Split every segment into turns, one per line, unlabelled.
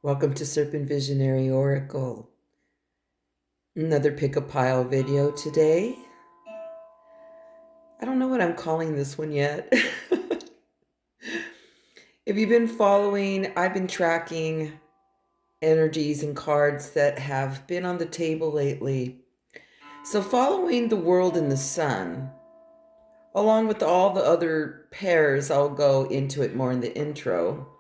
Welcome to Serpent Visionary Oracle. Another pick a pile video today. I don't know what I'm calling this one yet. If you've been following, I've been tracking energies and cards that have been on the table lately. So following the world and the sun, along with all the other pairs, I'll go into it more in the intro,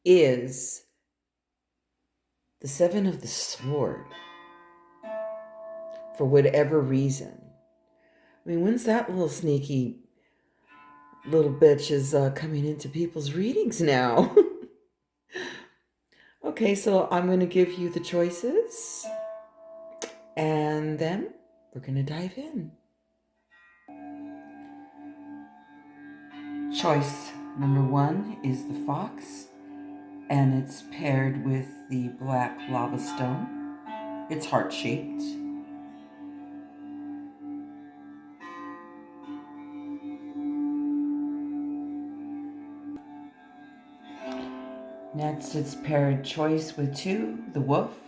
is the Seven of the Sword. For whatever reason. I mean, when's that little sneaky little bitch is coming into people's readings now? Okay, so I'm going to give you the choices, and then we're going to dive in. Choice number 1 is the fox, and it's paired with the black lava stone. It's heart-shaped. Next, it's paired choice with 2, the wolf,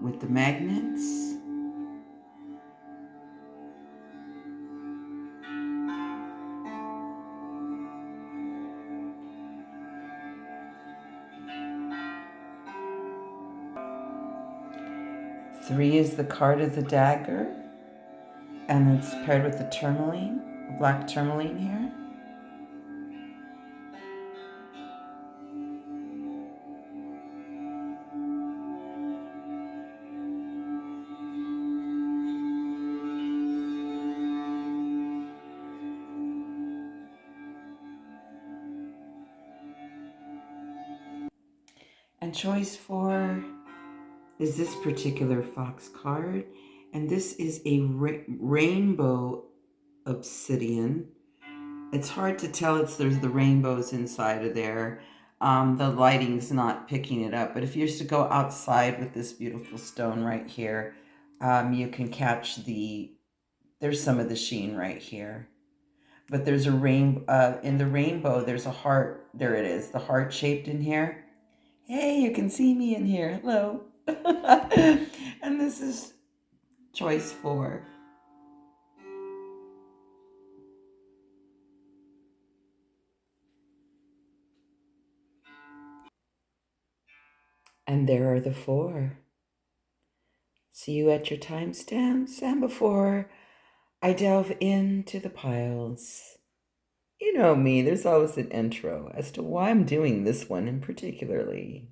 with the magnets. Three is the card of the Dagger, and it's paired with the tourmaline, a black tourmaline here. And choice 4 is this particular fox card, and this is a rainbow obsidian. It's hard to tell, there's the rainbows inside of there. The lighting's not picking it up, but if you're to go outside with this beautiful stone right here, you can catch there's some of the sheen right here. But there's a in the rainbow, there's a heart. There it is, the heart shaped in here. Hey, you can see me in here. Hello. And this is choice 4. And there are the 4. See you at your timestamps. And before I delve into the piles, you know me, there's always an intro as to why I'm doing this one in particularly.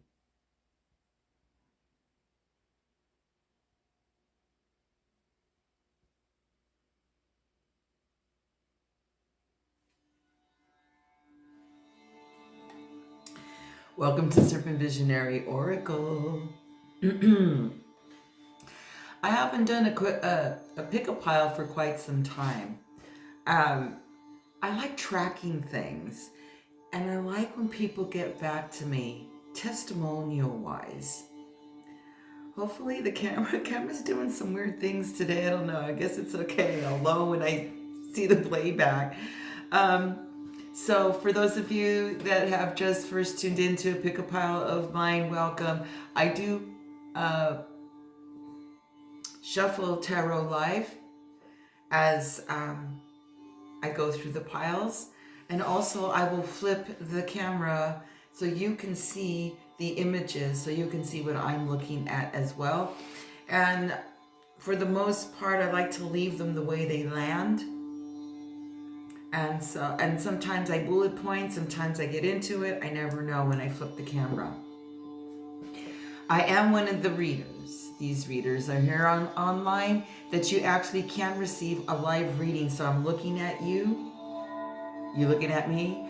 Welcome to Serpent Visionary Oracle. I haven't done a pick-a pile for quite some time. I like tracking things, and I like when people get back to me testimonial-wise. Hopefully the camera's doing some weird things today. I don't know. I guess it's okay, although when I see the playback. So for those of you that have just first tuned into a pick a pile of mine, welcome. I do shuffle tarot live as I go through the piles, and also I will flip the camera so you can see the images, so you can see what I'm looking at as well. And for the most part, I like to leave them the way they land. And sometimes I bullet point, sometimes I get into it. I never know when I flip the camera. I am one of the readers. These readers are here online that you actually can receive a live reading. So I'm looking at you. You looking at me?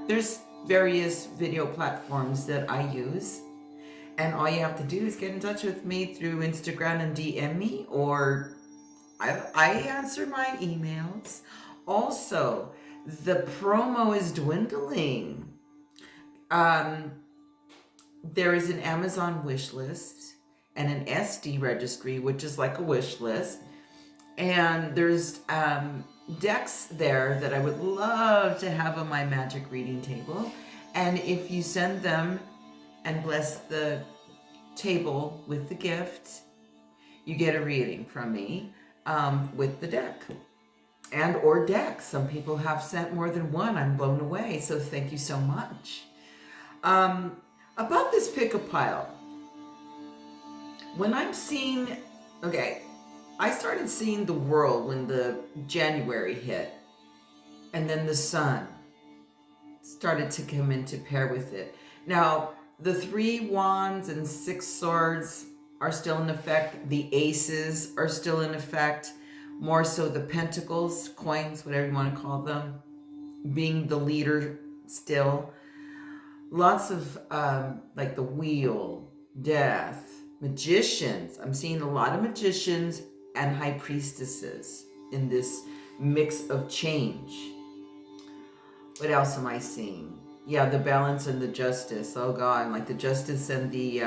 There's various video platforms that I use. And all you have to do is get in touch with me through Instagram and DM me, or I answer my emails. Also, the promo is dwindling. There is an Amazon Wishlist and an ESTY Registry, which is like a wish list. And there's decks there that I would love to have on my magic reading table. And if you send them and bless the table with the gift, you get a reading from me with the deck and or decks. Some people have sent more than one. I'm blown away. So thank you so much. About this pick a pile. When I'm seeing, okay, I started seeing the world when the January hit, and then the sun started to come into pair with it. Now, the 3 wands and 6 swords are still in effect. The aces are still in effect. More so the pentacles, coins, whatever you want to call them, being the leader still. Lots of like the wheel, death, magicians. I'm seeing a lot of magicians and high priestesses in this mix of change. What else am I seeing? Yeah, the balance and the justice. Oh God, like the justice and the,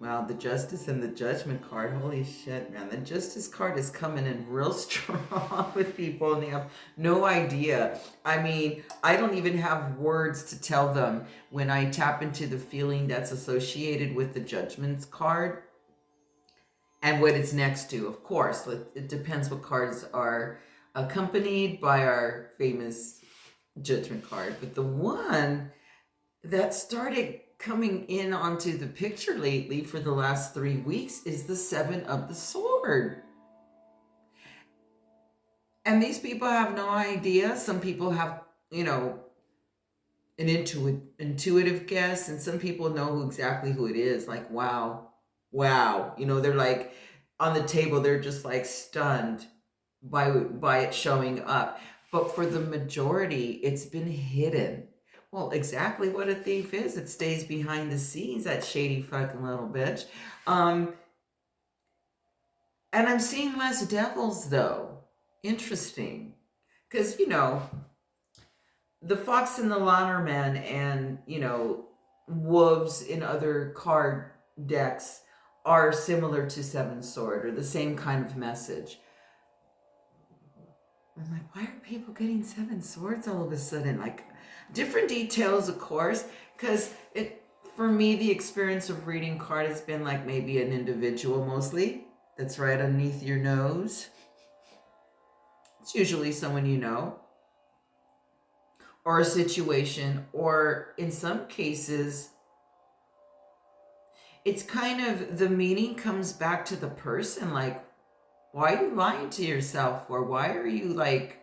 well, the justice and the judgment card. Holy shit, man. The justice card is coming in real strong with people and they have no idea. I mean, I don't even have words to tell them when I tap into the feeling that's associated with the judgment card and what it's next to. Of course, it depends what cards are accompanied by our famous judgment card. But the one that started coming in onto the picture lately for the last 3 weeks is the 7 of the sword. And these people have no idea. Some people have, you know, an intuitive guess, and some people know exactly who it is. Like, wow. You know, they're like on the table, they're just like stunned by it showing up. But for the majority, it's been hidden. Well, exactly what a thief is. It stays behind the scenes, that shady fucking little bitch. And I'm seeing less devils, though. Interesting. Because, you know, the fox and the lannerman and, you know, wolves in other card decks are similar to 7 sword, or the same kind of message. I'm like, why are people getting 7 swords all of a sudden? Like, different details, of course, because for me, the experience of reading card has been like maybe an individual mostly that's right underneath your nose. It's usually someone you know, or a situation, or in some cases, it's kind of the meaning comes back to the person. Like, why are you lying to yourself? Or why are you like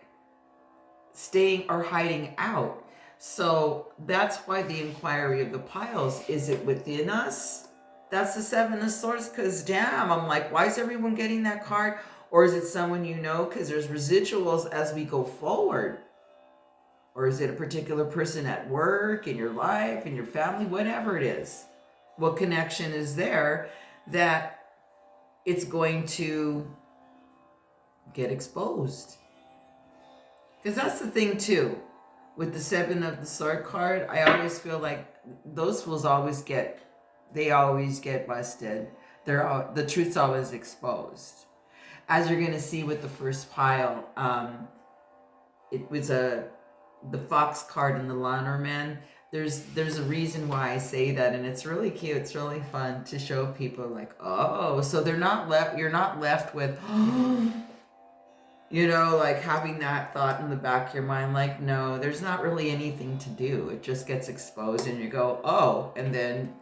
staying or hiding out? So that's why the inquiry of the piles, is it within us? That's the 7 of swords, because damn, I'm like, why is everyone getting that card? Or is it someone you know? Because there's residuals as we go forward. Or is it a particular person at work, in your life, in your family, whatever it is? What connection is there that it's going to get exposed? Because that's the thing too. With the 7 of the sword card, I always feel like those fools always get busted. The truth's always exposed. As you're going to see with the first pile, it was the fox card and the lannerman. There's a reason why I say that, and it's really cute. It's really fun to show people like, oh, so you're not left with you know, like having that thought in the back of your mind, like, no, there's not really anything to do. It just gets exposed and you go, oh, and then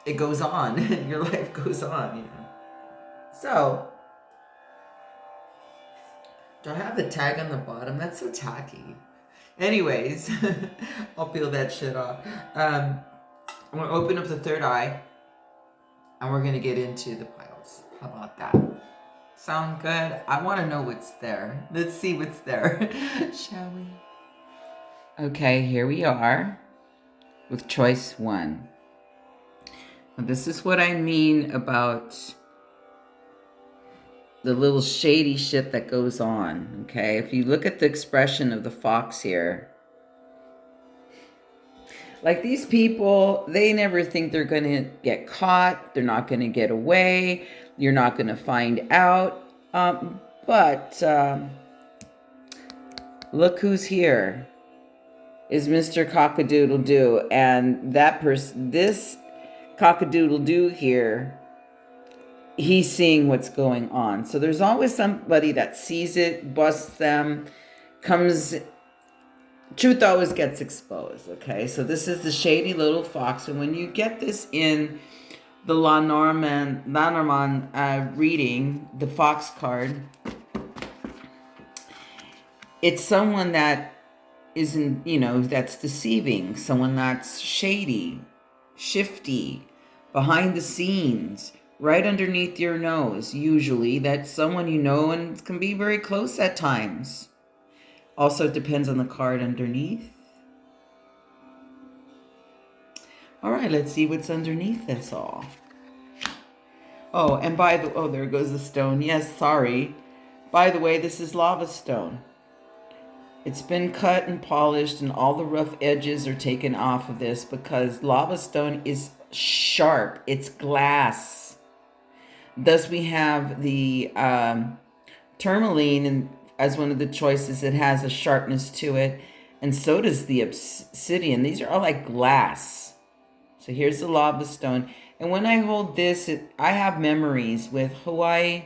it goes on and your life goes on, you know. So, do I have the tag on the bottom? That's so tacky. Anyways, I'll peel that shit off. I'm going to open up the third eye and we're going to get into the piles. How about that? Sound good? I want to know what's there. Let's see what's there. Shall we? Okay, here we are with choice 1. Now, this is what I mean about the little shady shit that goes on, okay? If you look at the expression of the fox here, like these people, they never think they're going to get caught. They're not going to get away. You're not going to find out. But But look who's here. Is Mr. Cockadoodle-Doo. And that person, this Cockadoodle-Doo here, he's seeing what's going on. So there's always somebody that sees it, busts them, comes... Truth always gets exposed, okay? So this is the shady little fox. And when you get this in the Lenormand reading, the fox card, it's someone that isn't, you know, that's deceiving. Someone that's shady, shifty, behind the scenes, right underneath your nose. Usually that's someone you know and can be very close at times. Also, it depends on the card underneath. All right, let's see what's underneath this all. Oh, and by the... Oh, there goes the stone. Yes, sorry. By the way, this is lava stone. It's been cut and polished, and all the rough edges are taken off of this because lava stone is sharp. It's glass. Thus, we have the tourmaline and as one of the choices. It has a sharpness to it, and so does the obsidian. These are all like glass. So here's the lava stone, and when I hold this, I have memories with Hawaii.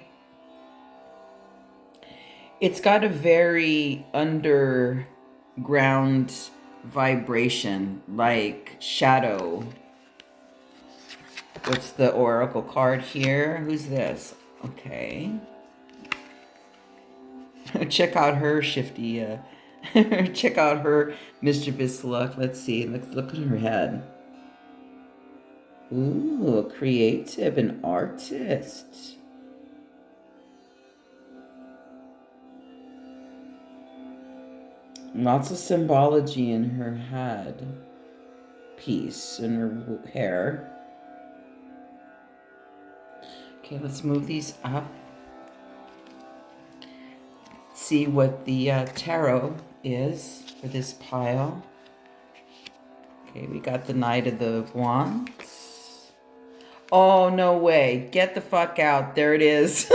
It's got a very underground vibration, like shadow. What's the oracle card here? Who's this? Okay. Check out her shifty, check out her mischievous look. Let's see, look at her head. Ooh, creative, an artist. Lots of symbology in her head piece and her hair. Okay, let's move these up. See what the tarot is for this pile. Okay, we got the Knight of the Wands. Oh, no way. Get the fuck out. There it is.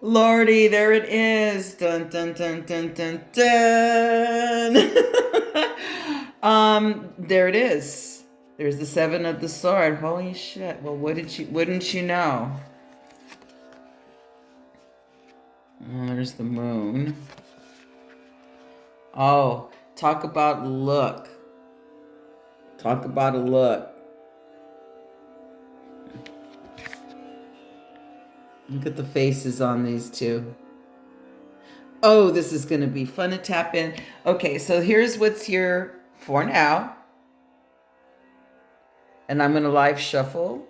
Lordy, there it is. Dun, dun, dun, dun, dun, dun. There it is. There's the Seven of the Sword. Holy shit. Well, wouldn't you know? Oh, there's the moon. Oh, talk about look. Talk about a look. Look at the faces on these two. Oh, this is going to be fun to tap in. Okay, so here's what's here for now. And I'm going to live shuffle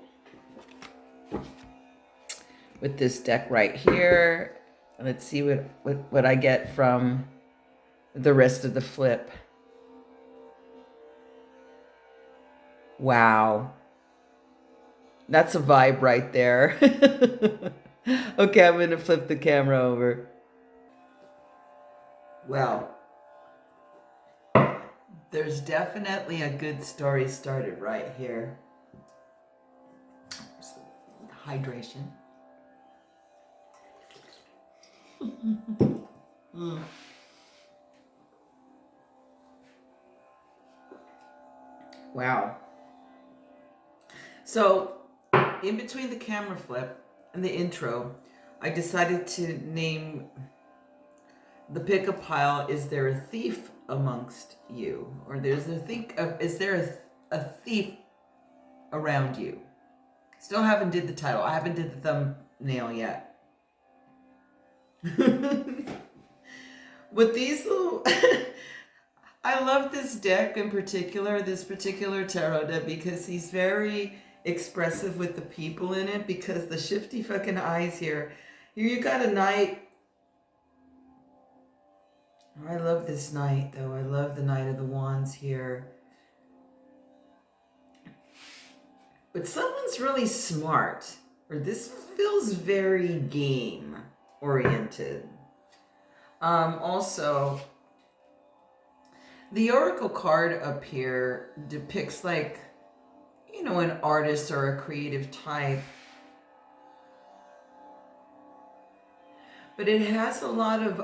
with this deck right here. Let's see what I get from the rest of the flip. Wow. That's a vibe right there. Okay, I'm going to flip the camera over. Well, there's definitely a good story started right here. Hydration. Wow. So, in between the camera flip and the intro, I decided to name the pickup pile, Is There a Thief Amongst You? Or is there a thief around you? Still haven't did the title. I haven't did the thumbnail yet. With these little... I love this deck in particular, this particular tarot deck, because he's very expressive with the people in it, because the shifty fucking eyes here. You got a knight. Oh, I love this knight, though. I love the Knight of the Wands here. But someone's really smart, or this feels very game-oriented. Also, the Oracle card up here depicts, like, you know, an artist or a creative type. But it has a lot of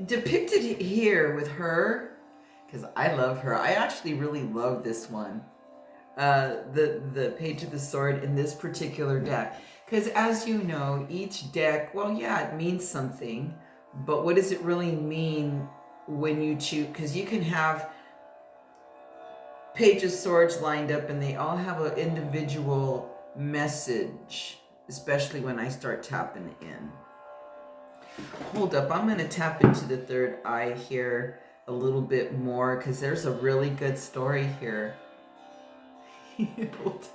depicted here with her, because I love her. I actually really love this one. The Page of the Sword in this particular deck. Because as you know, each deck, well, yeah, it means something. But what does it really mean when you choose? Because you can have Page of Swords lined up and they all have an individual message. Especially when I start tapping in. Hold up, I'm going to tap into the third eye here a little bit more. Because there's a really good story here. Hold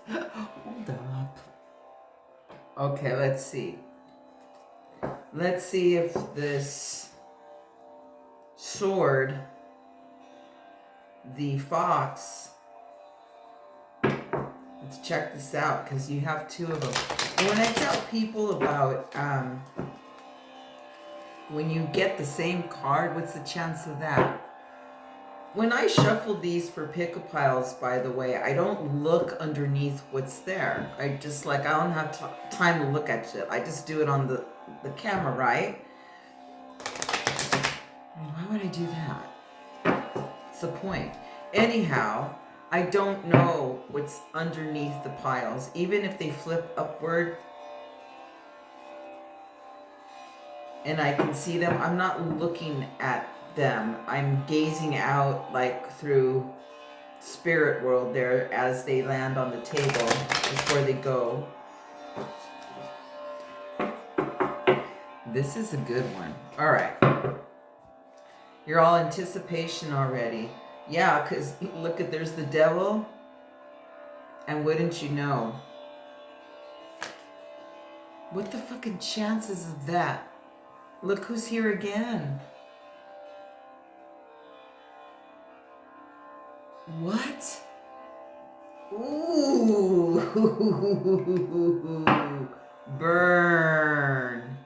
up. Okay, let's see. Let's see if this sword, the fox, let's check this out because you have two of them. And when I tell people about when you get the same card, what's the chance of that? When I shuffle these for pick-a-piles, by the way, I don't look underneath what's there. I just I don't have time to look at shit. I just do it on the camera, right? Why would I do that? What's the point? Anyhow, I don't know what's underneath the piles. Even if they flip upward and I can see them, I'm not looking at them. I'm gazing out through spirit world there as they land on the table before they go. This is a good one. All right. You're all anticipation already. Yeah, because look at, there's the devil. And wouldn't you know? What the fucking chances of that? Look who's here again. What? Ooh. Burn.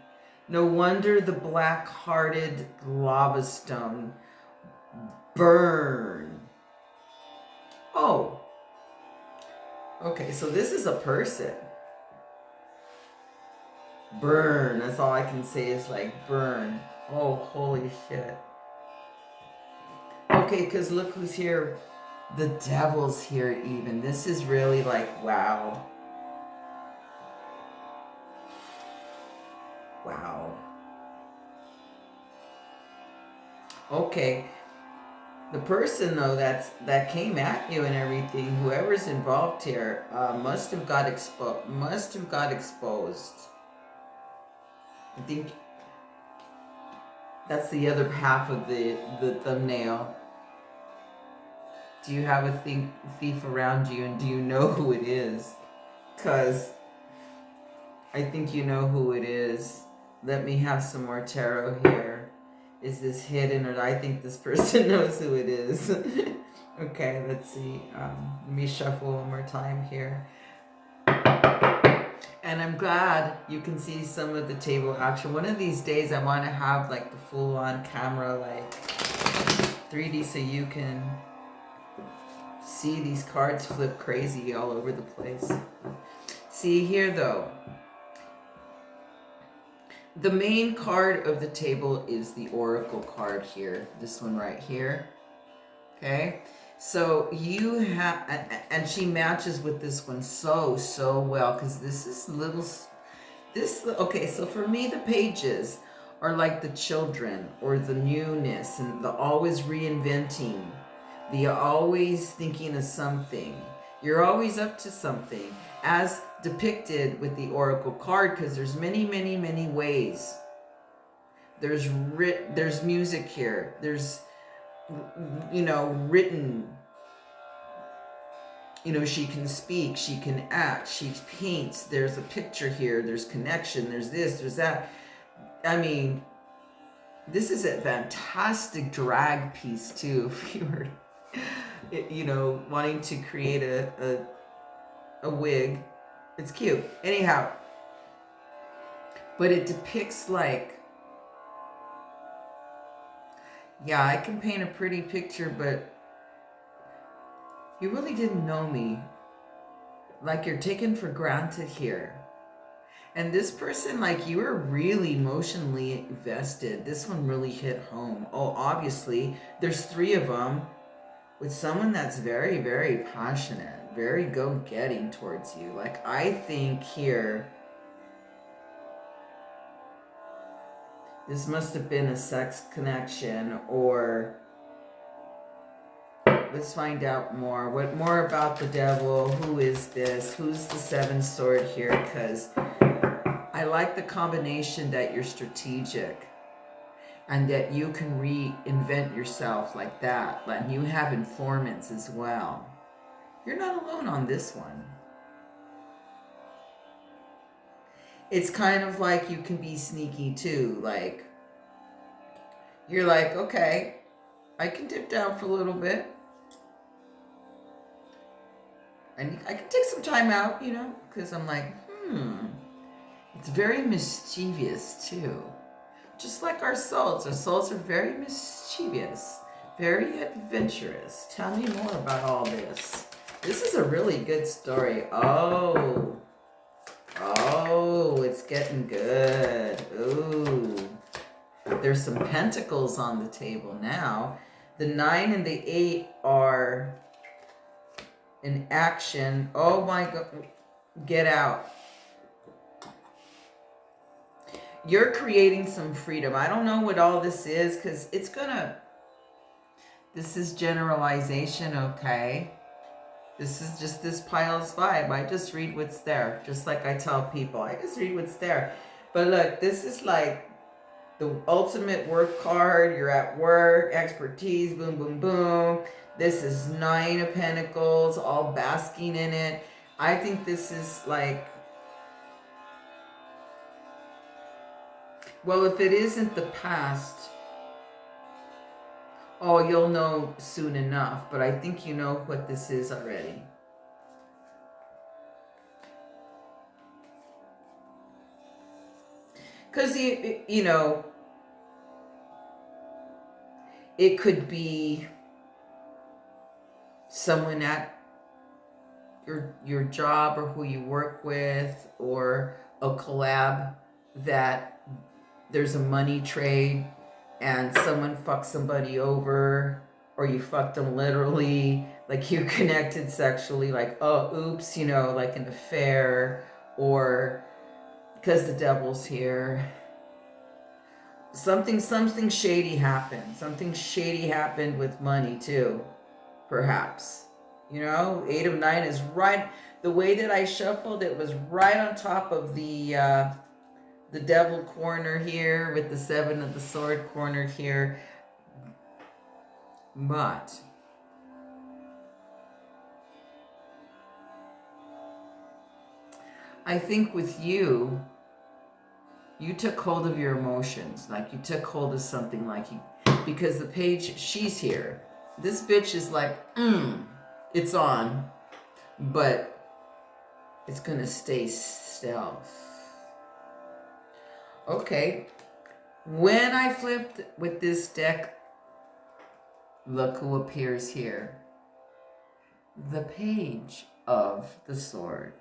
No wonder the black-hearted lava stone. Burn. Oh. Okay, so this is a person. Burn. That's all I can say is burn. Oh, holy shit. Okay, because look who's here. The devil's here even. This is really wow. Wow. Okay. The person though that came at you and everything, whoever's involved here, must have got exposed. I think that's the other half of the thumbnail. Do you have a thief around you, and do you know who it is? Because I think you know who it is. Let me have some more tarot here. Is this hidden, or I think this person knows who it is? Okay, let's see. Let me shuffle one more time here. And I'm glad you can see some of the table action. One of these days I want to have the full-on camera 3D so you can see these cards flip crazy all over the place. See here though. The main card of the table is the Oracle card here. This one right here. Okay. So you have, and she matches with this one so well, because this is okay, so for me the pages are like the children or the newness and the always reinventing, the always thinking of something. You're always up to something, as depicted with the Oracle card, because there's many ways. There's music here. There's written. She can speak, she can act, she paints, there's a picture here, there's connection, there's this, there's that. I mean, this is a fantastic drag piece too, if you were, wanting to create a wig. It's cute. Anyhow, but it depicts yeah, I can paint a pretty picture, but You really didn't know me. Like you're taken for granted here. And this person, like, you were really emotionally invested. This one really hit home. Oh, obviously, there's 3 of them with someone that's very, very passionate, very go-getting towards you. Like, I think here, this must have been a sex connection, or let's find out more. What more about the devil? Who is this? Who's the 7th sword here? Because I like the combination that you're strategic and that you can reinvent yourself like that. And you have informants as well. You're not alone on this one. It's kind of like you can be sneaky too. Like, you're like, okay, I can dip down for a little bit. And I can take some time out, you know, because I'm like, It's very mischievous too. Just like our souls. Our souls are very mischievous, very adventurous. Tell me more about all this. This is a really good story. Oh, it's getting good. Ooh. There's some pentacles on the table now. The 9 and the 8 are in action. Oh my God. Get out. You're creating some freedom. I don't know what all this is because it's gonna... This is generalization, okay? This is just this pile's vibe. I just read what's there. Just like I tell people. I just read what's there. But look, this is like the ultimate work card. You're at work, expertise, boom, boom, boom. This is 9 of Pentacles, all basking in it. I think this is like... Well, if it isn't the past, oh, you'll know soon enough. But I think you know what this is already. Because, you know, it could be someone at your job or who you work with, or a collab that there's a money trade and someone fucked somebody over, or you fucked them literally, like you connected sexually, like, oh, oops, you know, like an affair, or because the devil's here. Something shady happened. Something shady happened with money too, perhaps. You know, 8 of 9 is right. The way that I shuffled it was right on top of the devil corner here with the 7 of the sword corner here. But I think with you, you took hold of your emotions. Like you took hold of something, like you, because the page, she's here. This bitch is like, it's on, but it's gonna stay stealth. Okay, when I flipped with this deck, look who appears here. The Page of the Sword.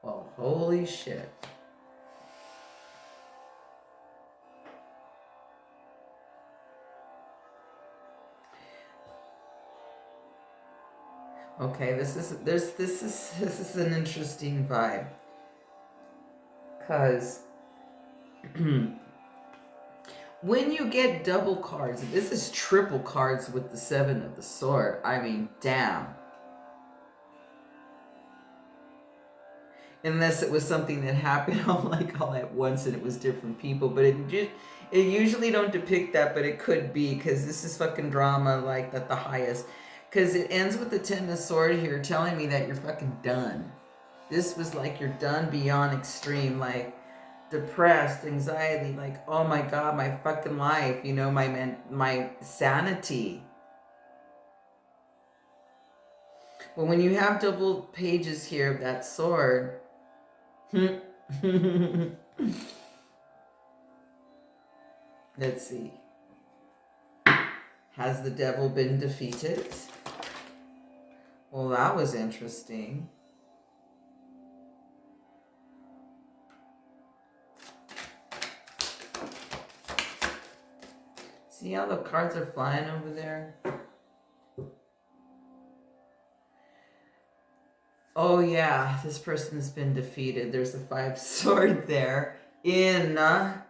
Well, holy shit. Okay, this is an interesting vibe. Cause when you get double cards, this is triple cards with the 7 of the sword. I mean, damn. Unless it was something that happened all at once and it was different people, but it usually don't depict that, but it could be, because this is fucking drama like at the highest. Because it ends with the 10 of sword here telling me that you're fucking done. This was like you're done beyond extreme, like depressed, anxiety, like, oh my God, my fucking life, you know, my sanity. But when you have double pages here of that sword, let's see. Has the devil been defeated? Well, that was interesting. See how the cards are flying over there? Oh yeah, this person's been defeated. There's a 5 sword there in... I'm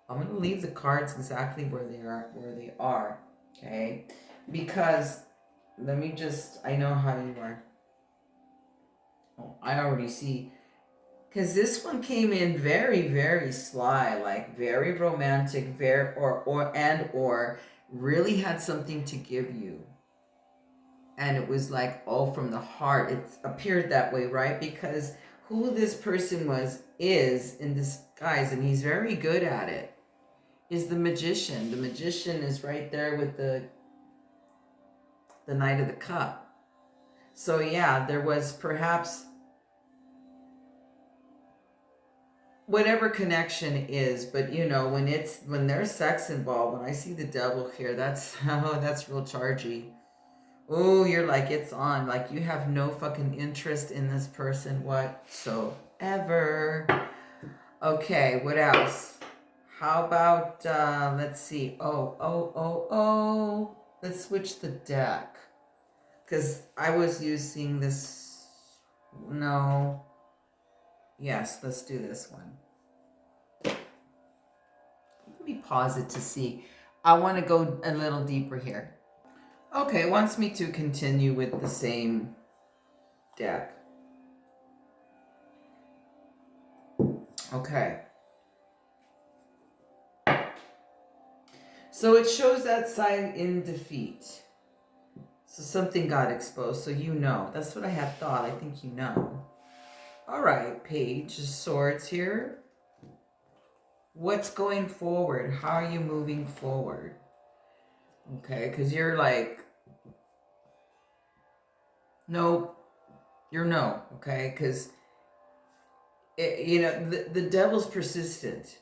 going to leave the cards exactly where they are, okay? Because, let me just... I know how you are. Oh, I already see. Because this one came in very, very sly, like very romantic, or really had something to give you. And it was like, oh, from the heart. It appeared that way, right? Because who this person is in disguise, and he's very good at it, is the magician. The magician is right there with the Knight of the Cup. So yeah, there was perhaps whatever connection is, but you know, when there's sex involved, when I see the devil here, that's that's real chargy. Oh, you're like, it's on, like you have no fucking interest in this person whatsoever. Okay, what else? How about let's see. Oh, let's switch the deck, because I was using this. No, yes, let's do this one. Let me pause it to see. I want to go a little deeper here. Okay, it wants me to continue with the same deck. Okay. So it shows that side in defeat. So something got exposed, so you know. That's what I had thought. I think you know. All right, Page of Swords here. What's going forward? How are you moving forward? Okay, because you're like, nope, you're no, okay? Because, you know, the devil's persistent.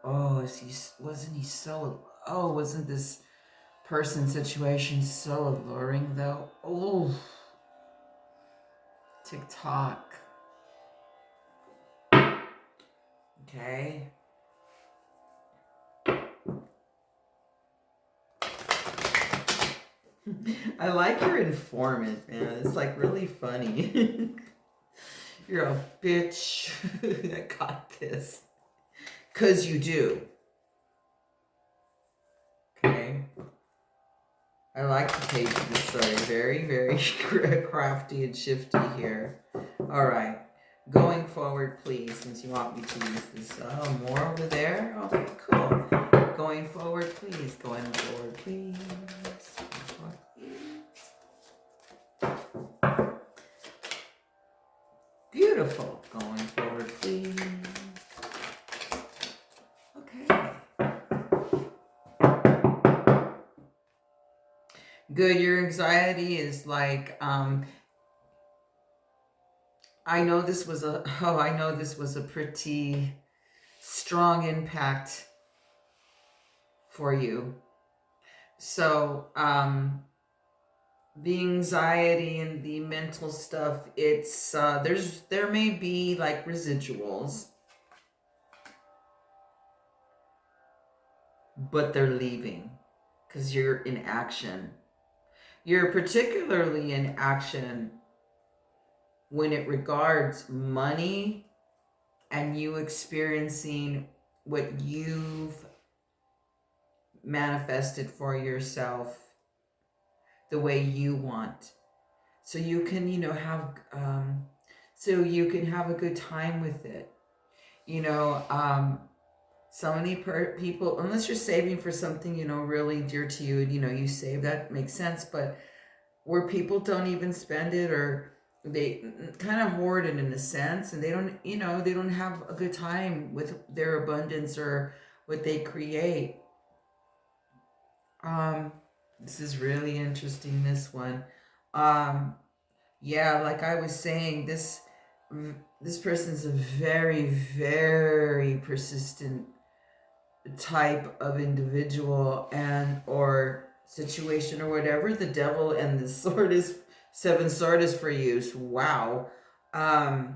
Oh, wasn't this person's situation so alluring, though? Oh, TikTok. Okay. I like your informant, man. It's like really funny. You're a bitch. I got this. 'Cause you do. Okay. I like the page of the story. Very, very crafty and shifty here. All right. Going forward, please, since you want me to use this. Oh, more over there? Okay, cool. Going forward, please. Going forward, please. Beautiful. Going forward, please. Okay. Good. Your anxiety is like, I know this was a pretty strong impact for you. So, the anxiety and the mental stuff, it's there may be like residuals, but they're leaving because you're in action. You're particularly in action when it regards money and you experiencing what you've manifested for yourself the way you want, so you can, you know, have a good time with it. You know, so many people, unless you're saving for something, you know, really dear to you, you know, you save, that makes sense. But where people don't even spend it, or they kind of hoard it in a sense, and they don't, you know, they don't have a good time with their abundance or what they create. This is really interesting, this one. Yeah, like I was saying, this person's a very, very persistent type of individual and or situation or whatever. The devil and the sword is 7 sword is for you. So, wow. But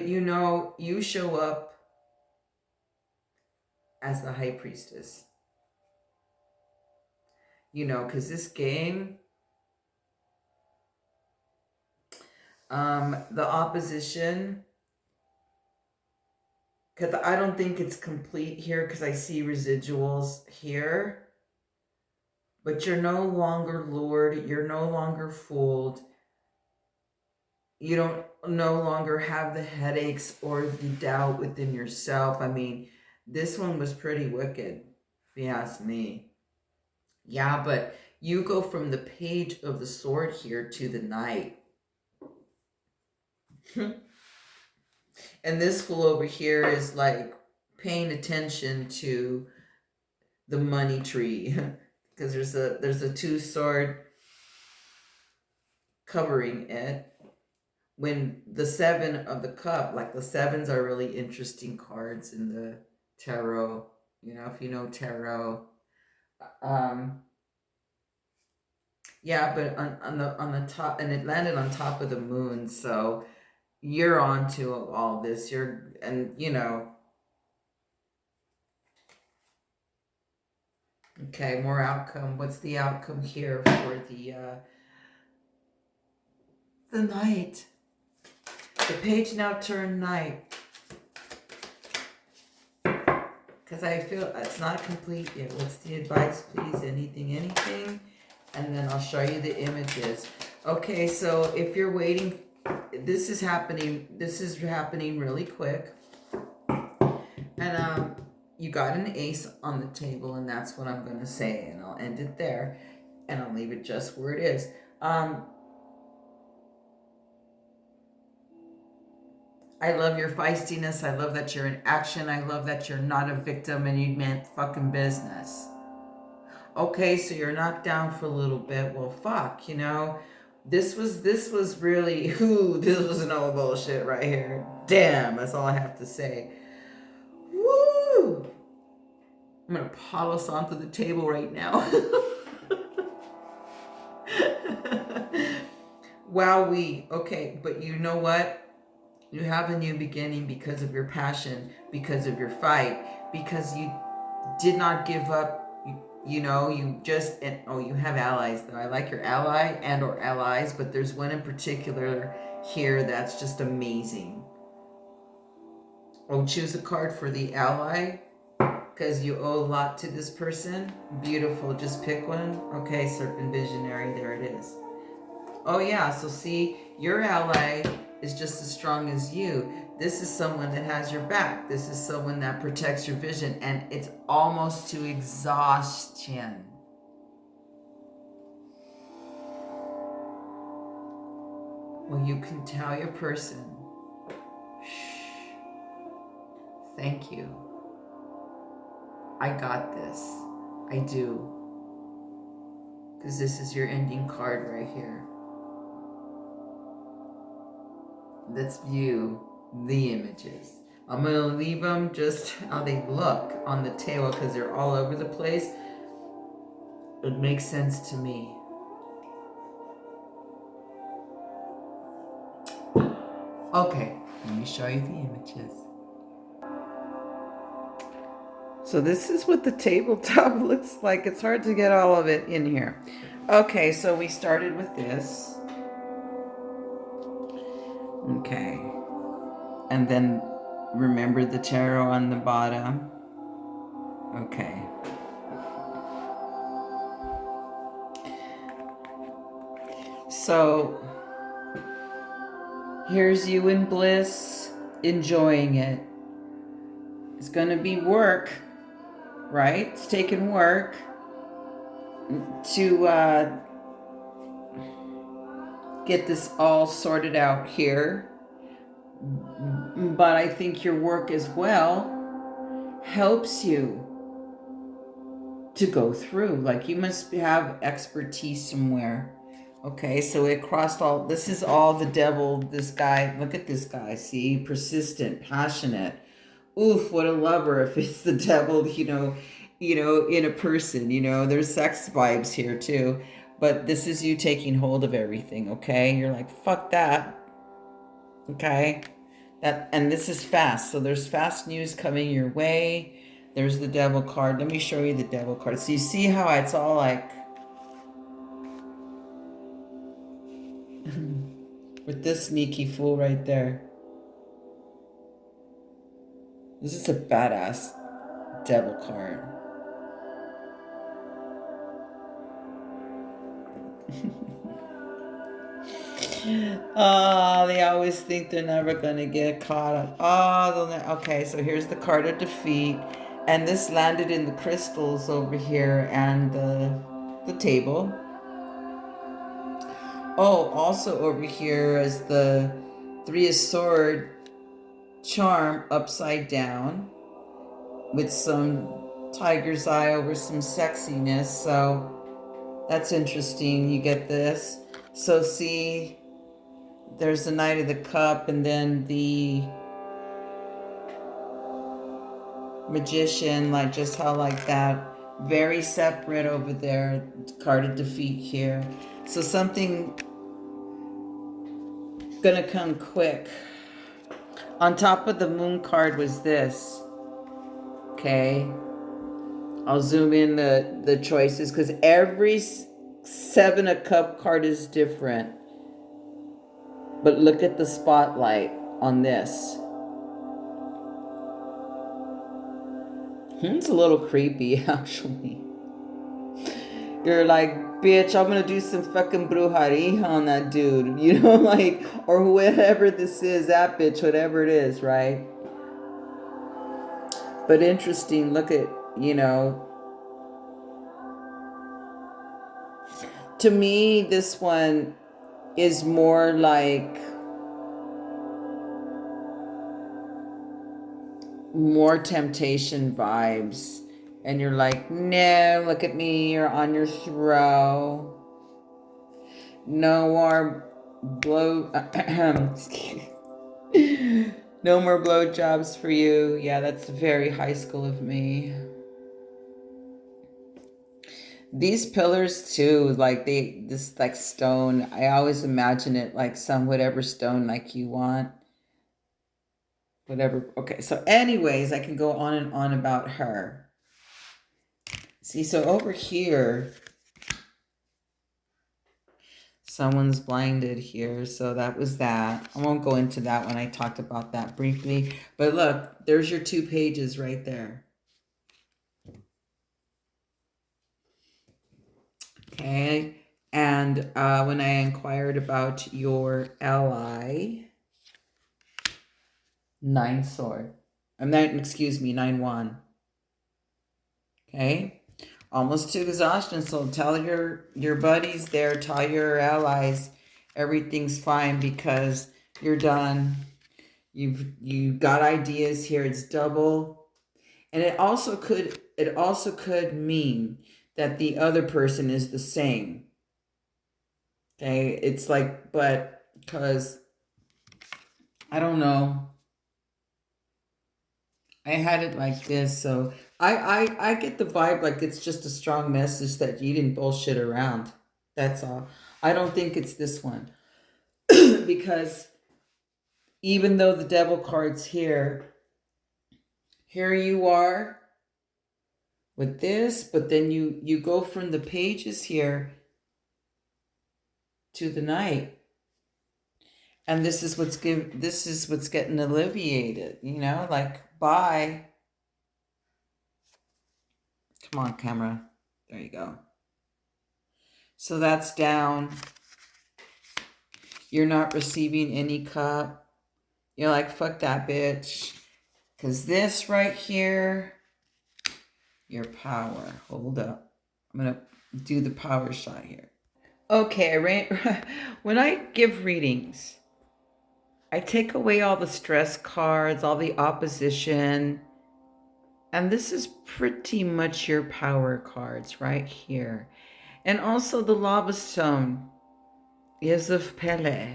you know, you show up as the high priestess. You know, because this game, the opposition, because I don't think it's complete here because I see residuals here. But you're no longer lured. You're no longer fooled. You don't no longer have the headaches or the doubt within yourself. I mean, this one was pretty wicked, if you ask me. Yeah, but you go from the page of the sword here to the knight. And this fool over here is like paying attention to the money tree because there's a 2 sword covering it. When the 7 of the cup, like the 7s are really interesting cards in the tarot, you know, if you know tarot. Yeah, but on the top, and it landed on top of the moon, so you're on to all this. And you know. Okay, more outcome. What's the outcome here for the knight? The page now turned knight. Because I feel it's not complete yet. What's the advice, please? Anything? And then I'll show you the images. Okay, so if you're waiting, this is happening really quick. And you got an ace on the table, and that's what I'm going to say. And I'll end it there. And I'll leave it just where it is. I love your feistiness. I love that you're in action. I love that you're not a victim and you meant fucking business. Okay, so you're knocked down for a little bit. Well, fuck, you know. This was really, this was no bullshit right here. Damn, that's all I have to say. Woo! I'm going to polish onto the table right now. Wowee. Okay, but you know what? You have a new beginning because of your passion, because of your fight, because you did not give up. You know, you just, you have allies though. I like your ally and or allies, but there's one in particular here that's just amazing. Oh, choose a card for the ally because you owe a lot to this person. Beautiful, just pick one. Okay, Serpent Visionary, there it is. Oh yeah, so see, your ally is just as strong as you. This is someone that has your back. This is someone that protects your vision, and it's almost to exhaustion. Well, you can tell your person, shh, thank you. I got this. I do. Because this is your ending card right here. Let's view the images. I'm going to leave them just how they look on the table because they're all over the place. It makes sense to me. Okay, let me show you the images. So this is what the tabletop looks like. It's hard to get all of it in here. Okay, so we started with this. Okay. And then remember the tarot on the bottom. Okay. So here's you in bliss, enjoying it. It's going to be work, right? It's taking work to get this all sorted out here. But I think your work as well helps you to go through. Like you must have expertise somewhere. Okay, so it crossed all, this is all the devil, this guy, look at this guy, see, persistent, passionate. Oof, what a lover if it's the devil, in a person, there's sex vibes here too. But this is you taking hold of everything, okay? You're like, fuck that. Okay? And this is fast. So there's fast news coming your way. There's the devil card. Let me show you the devil card. So you see how it's all like with this sneaky fool right there. This is a badass devil card. Oh, they always think they're never gonna get caught up. Oh, okay, so here's the card of defeat. And this landed in the crystals over here and the table. Oh, also over here is the Three of Sword charm upside down with some tiger's eye over some sexiness. So that's interesting. You get this. So see, there's the Knight of the Cup and then the Magician, like just how like that. Very separate over there. Card of defeat here. So something gonna come quick. On top of the moon card was this. Okay. I'll zoom in the choices because every Seven of Cup card is different. But look at the spotlight on this. It's a little creepy, actually. You're like, bitch, I'm gonna do some fucking brujeria on that dude. Like, or whatever this is, that bitch, whatever it is, right? But interesting, look at, to me, this one is more like more temptation vibes. And you're like, no, look at me, you're on your throw. No more no more blow jobs for you. Yeah, that's very high school of me. These pillars too, like this like stone, I always imagine it like some whatever stone like you want. Whatever. Okay, so anyways, I can go on and on about her. See, so over here, someone's blinded here, so that was that. I won't go into that one. I talked about that briefly. But look, there's your 2 pages right there. Okay, and when I inquired about your ally, 9 sword. Excuse me, 9-1. Okay, almost to exhaustion. So tell your buddies there, tell your allies, everything's fine because you're done. You've got ideas here. It's double, and it also could mean that the other person is the same. Okay, it's like, but because I don't know. I had it like this, so I get the vibe like it's just a strong message that you didn't bullshit around. That's all. I don't think it's this one. Because even though the devil card's here you are with this, but then you go from the pages here to the Knight. And this is what's getting alleviated, like bye. Come on, camera. There you go. So that's down. You're not receiving any cup. You're like, fuck that bitch. Because this right here, your power. Hold up. I'm going to do the power shot here. Okay, when I give readings, I take away all the stress cards, all the opposition. And this is pretty much your power cards right here. And also the lava stone is of Pele.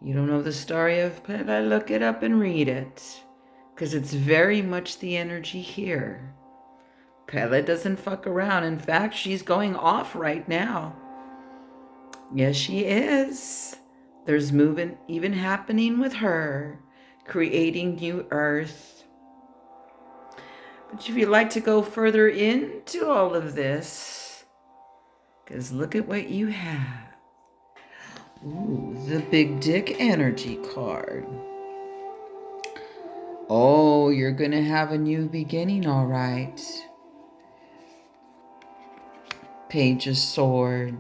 You don't know the story of Pele? Look it up and read it. because it's very much the energy here. Pella doesn't fuck around. In fact, she's going off right now. Yes, she is. There's movement even happening with her, creating new earth. But if you'd like to go further into all of this, because look at what you have. Ooh, the big dick energy card. Oh, you're going to have a new beginning, all right. Page of Sword.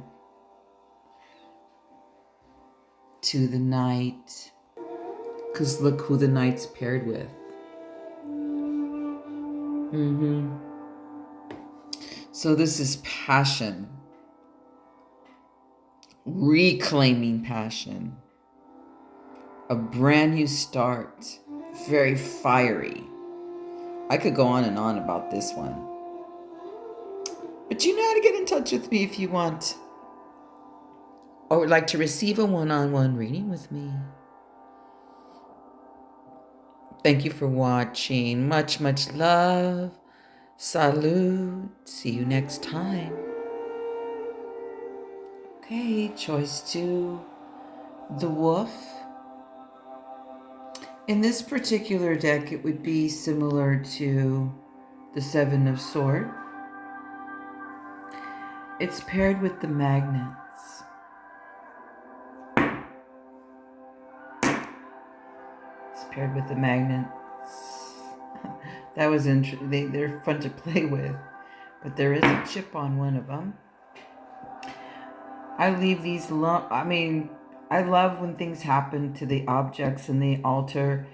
To the Knight. Because look who the Knight's paired with. So this is passion. Reclaiming passion. A brand new start. Very fiery. I could go on and on about this one. But you know how to get in touch with me if you want. Or would like to receive a one-on-one reading with me. Thank you for watching. Much, much love. Salud. See you next time. Okay, choice 2. The Wolf. In this particular deck, it would be similar to the 7 of Swords. It's paired with the Magnets. It's paired with the Magnets. That was interesting. They're fun to play with. But there is a chip on one of them. I leave these alone. I mean, I love when things happen to the objects in the altar,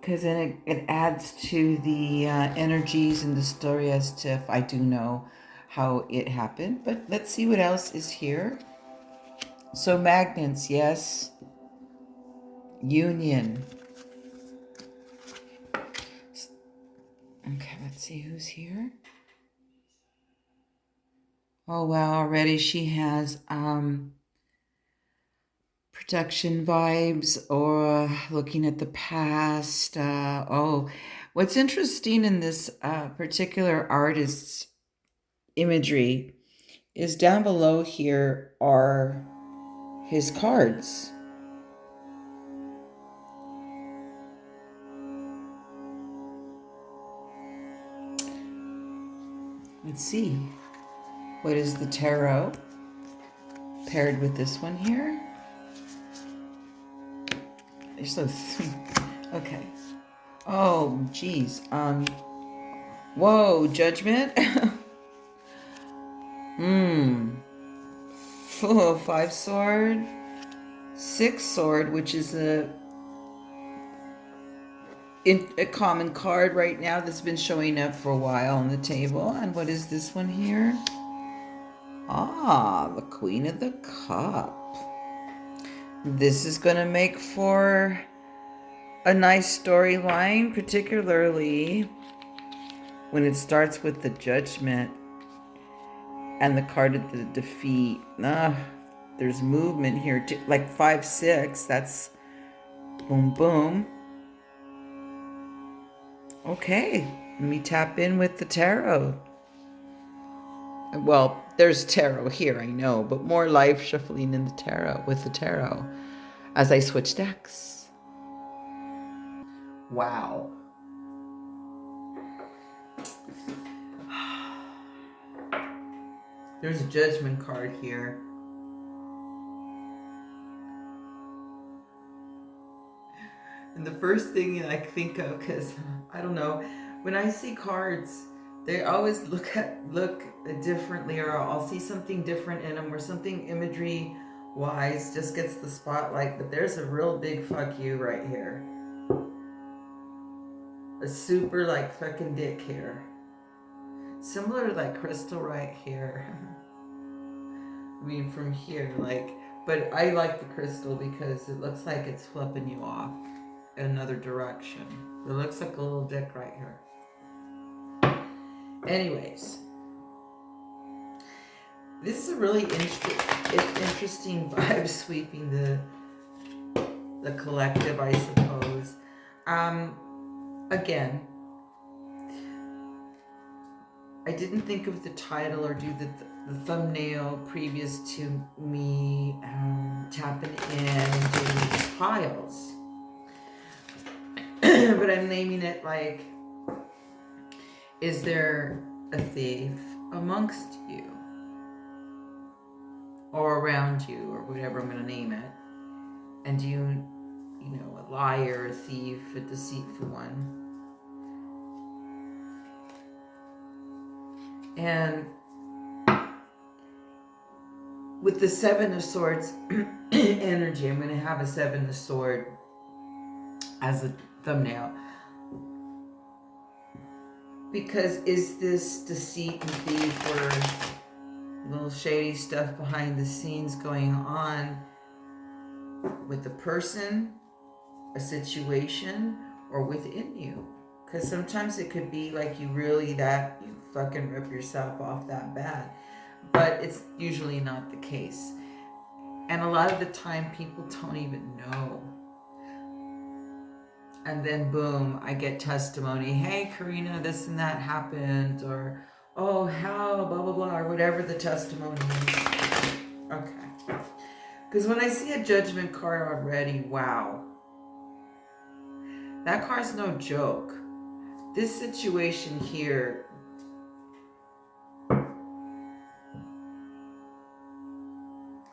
because then it adds to the energies and the story as to if I do know how it happened. But let's see what else is here. So magnets, yes. Union. Okay, let's see who's here. Oh wow, already she has protection vibes or looking at the past. What's interesting in this particular artist's imagery is down below here are his cards. Let's see. What is the tarot paired with this one here? They're so okay. Oh, geez. Whoa, Judgment. 5 sword, 6 sword, which is a common card right now that's been showing up for a while on the table. And what is this one here? Ah, the Queen of the Cup. This is going to make for a nice storyline, particularly when it starts with the Judgment and the card of the defeat. There's movement here too, like 5, 6. That's boom, boom. Okay, let me tap in with the tarot. Well, there's tarot here, I know, but more life shuffling in the tarot with the tarot as I switch decks. Wow. There's a Judgment card here. And the first thing I think of, because I don't know, when I see cards, they always look differently, or I'll see something different in them, or something imagery wise just gets the spotlight. But there's a real big fuck you right here. A super like fucking dick here. Similar to like crystal right here. I mean from here, like, but I like the crystal because it looks like it's flipping you off another direction. It looks like a little dick right here. Anyways, this is a really interesting vibe sweeping the collective, I suppose. again, I didn't think of the title or do the thumbnail previous to me tapping in and doing these piles. But I'm naming it like, is there a thief amongst you? Or around you, or whatever I'm going to name it. And you know, a liar, a thief, a deceitful one. And with the Seven of Swords energy, I'm going to have a Seven of Swords as a thumbnail. Because is this deceit and thief or little shady stuff behind the scenes going on with a person, a situation, or within you? Because sometimes it could be like you fucking rip yourself off that bad. But it's usually not the case. And a lot of the time people don't even know. And then boom, I get testimony. Hey, Karina, this and that happened. Or, oh, how, blah, blah, blah, or whatever the testimony is. Okay. Because when I see a judgment card already, wow. That card's no joke. This situation here,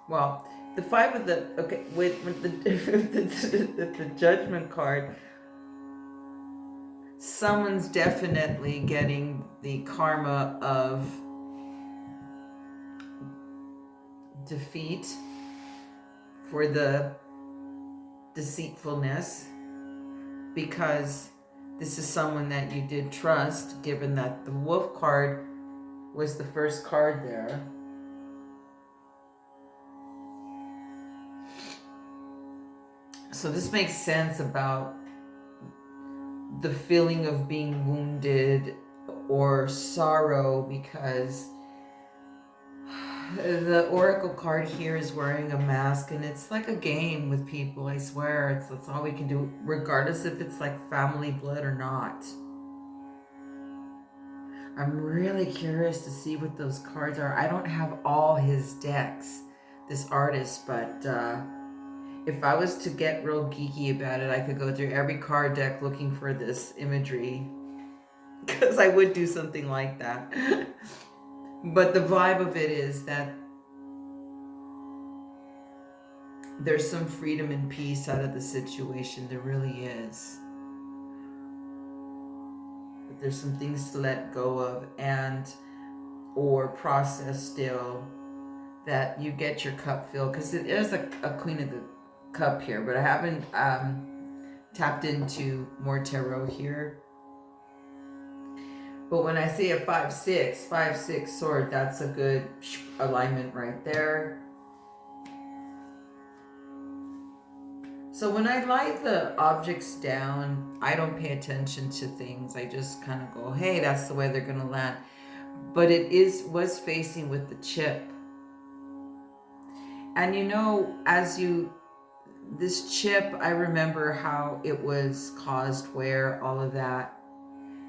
well, the five of the, okay, with the judgment card, someone's definitely getting the karma of defeat for the deceitfulness, because this is someone that you did trust, given that the wolf card was the first card there. So this makes sense about the feeling of being wounded or sorrow, because the oracle card here is wearing a mask, and it's like a game with people. I swear, that's all we can do, regardless if it's like family blood or not. I'm really curious to see what those cards are. I don't have all his decks, this artist, but if I was to get real geeky about it, I could go through every card deck looking for this imagery, because I would do something like that. But the vibe of it is that there's some freedom and peace out of the situation. There really is. But there's some things to let go of and or process still, that you get your cup filled. Because it is a Queen of the Cup here, but I haven't tapped into more tarot here. But when I see a 5-6 sword, that's a good alignment right there. So when I lie the objects down, I don't pay attention to things. I just kind of go, hey, that's the way they're going to land. But it was facing with the chip. And you know, this chip, I remember how it was caused, where, all of that.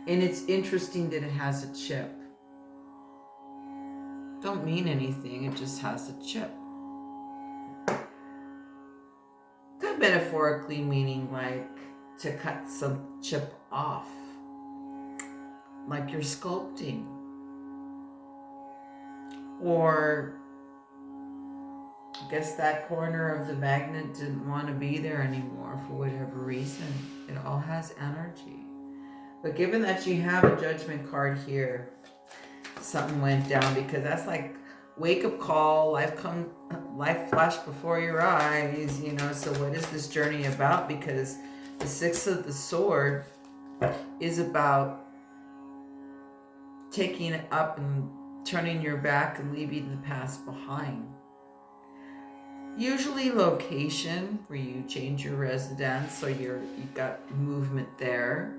And it's interesting that it has a chip. Don't mean anything, it just has a chip. Could metaphorically meaning like to cut some chip off. Like you're sculpting. Or I guess that corner of the magnet didn't want to be there anymore for whatever reason. It all has energy. But given that you have a judgment card here, something went down, because that's like wake up call, life flashed before your eyes, you know. So what is this journey about? Because the Six of the Sword is about taking it up and turning your back and leaving the past behind. Usually location, where you change your residence, so you've got movement there.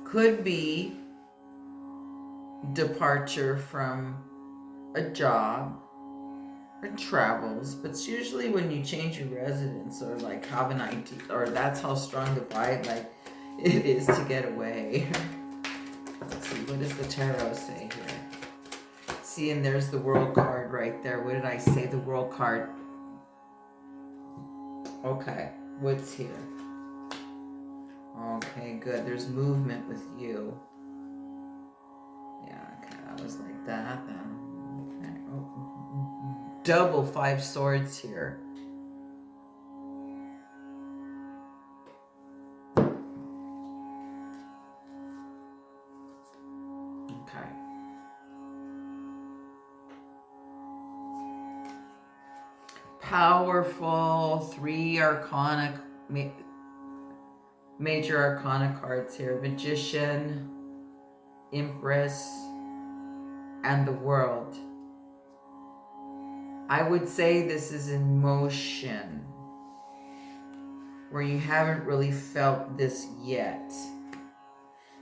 Could be departure from a job, and travels, but it's usually when you change your residence or like have an idea, or that's how strong the vibe like it is to get away. Let's see, what does the tarot say here? See, and there's the World card right there. What did I say? The World card. Okay, what's here? Okay, good. There's movement with you. Yeah, okay, that was like that then. Okay. Oh. Double 5 swords here. Okay. Powerful 3 arcana, major arcana cards here. Magician, Empress, and the World. I would say this is in motion, where you haven't really felt this yet.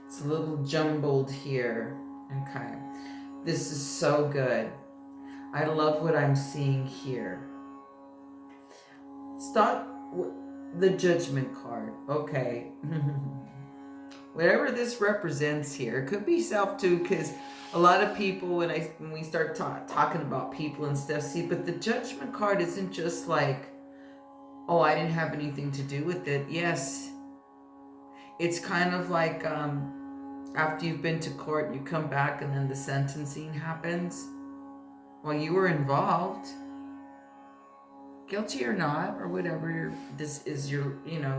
It's a little jumbled here. Okay. This is so good. I love what I'm seeing here. Start the Judgment card. Okay. Whatever this represents here, it could be self too, because a lot of people, when we start talking about people and stuff, see, but the Judgment card isn't just like, oh, I didn't have anything to do with it. Yes, it's kind of like after you've been to court, you come back and then the sentencing happens. Well, you were involved, guilty or not, or whatever this is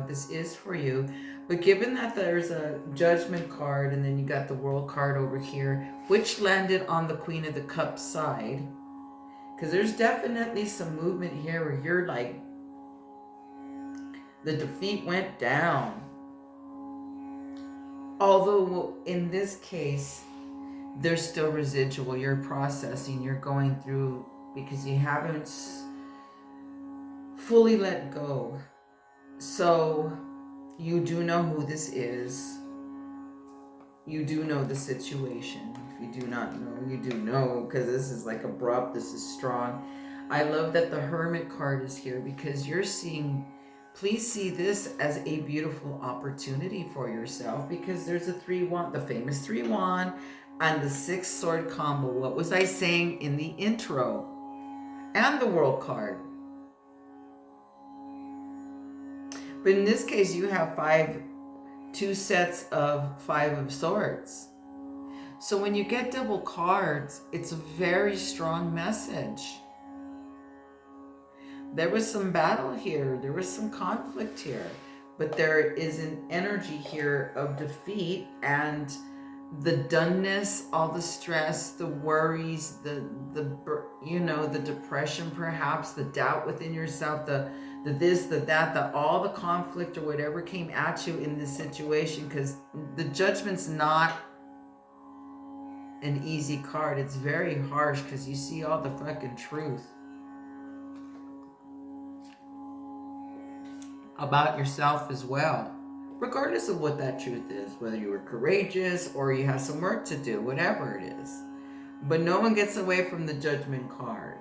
this is for you. But given that there's a Judgment card and then you got the World card over here, which landed on the Queen of the Cups side, because there's definitely some movement here where you're like, the defeat went down. Although in this case, there's still residual. You're processing, you're going through, because you haven't fully let go. So you do know who this is. You do know the situation. If you do not know, you do know, because this is like abrupt, this is strong. I love that the Hermit card is here, because you're seeing, please see this as a beautiful opportunity for yourself, because there's a 3-1, the famous 3-1, and the 6 sword combo. What was I saying in the intro? And the World card. But in this case, you have 2 sets of 5 of swords. So when you get double cards, it's a very strong message. There was some battle here. There was some conflict here. But there is an energy here of defeat and the doneness, all the stress, the worries, the depression perhaps, the doubt within yourself, the this, the that, all the conflict or whatever came at you in this situation, because the Judgment's not an easy card. It's very harsh because you see all the fucking truth about yourself as well, regardless of what that truth is, whether you were courageous or you have some work to do, whatever it is. But no one gets away from the Judgment card.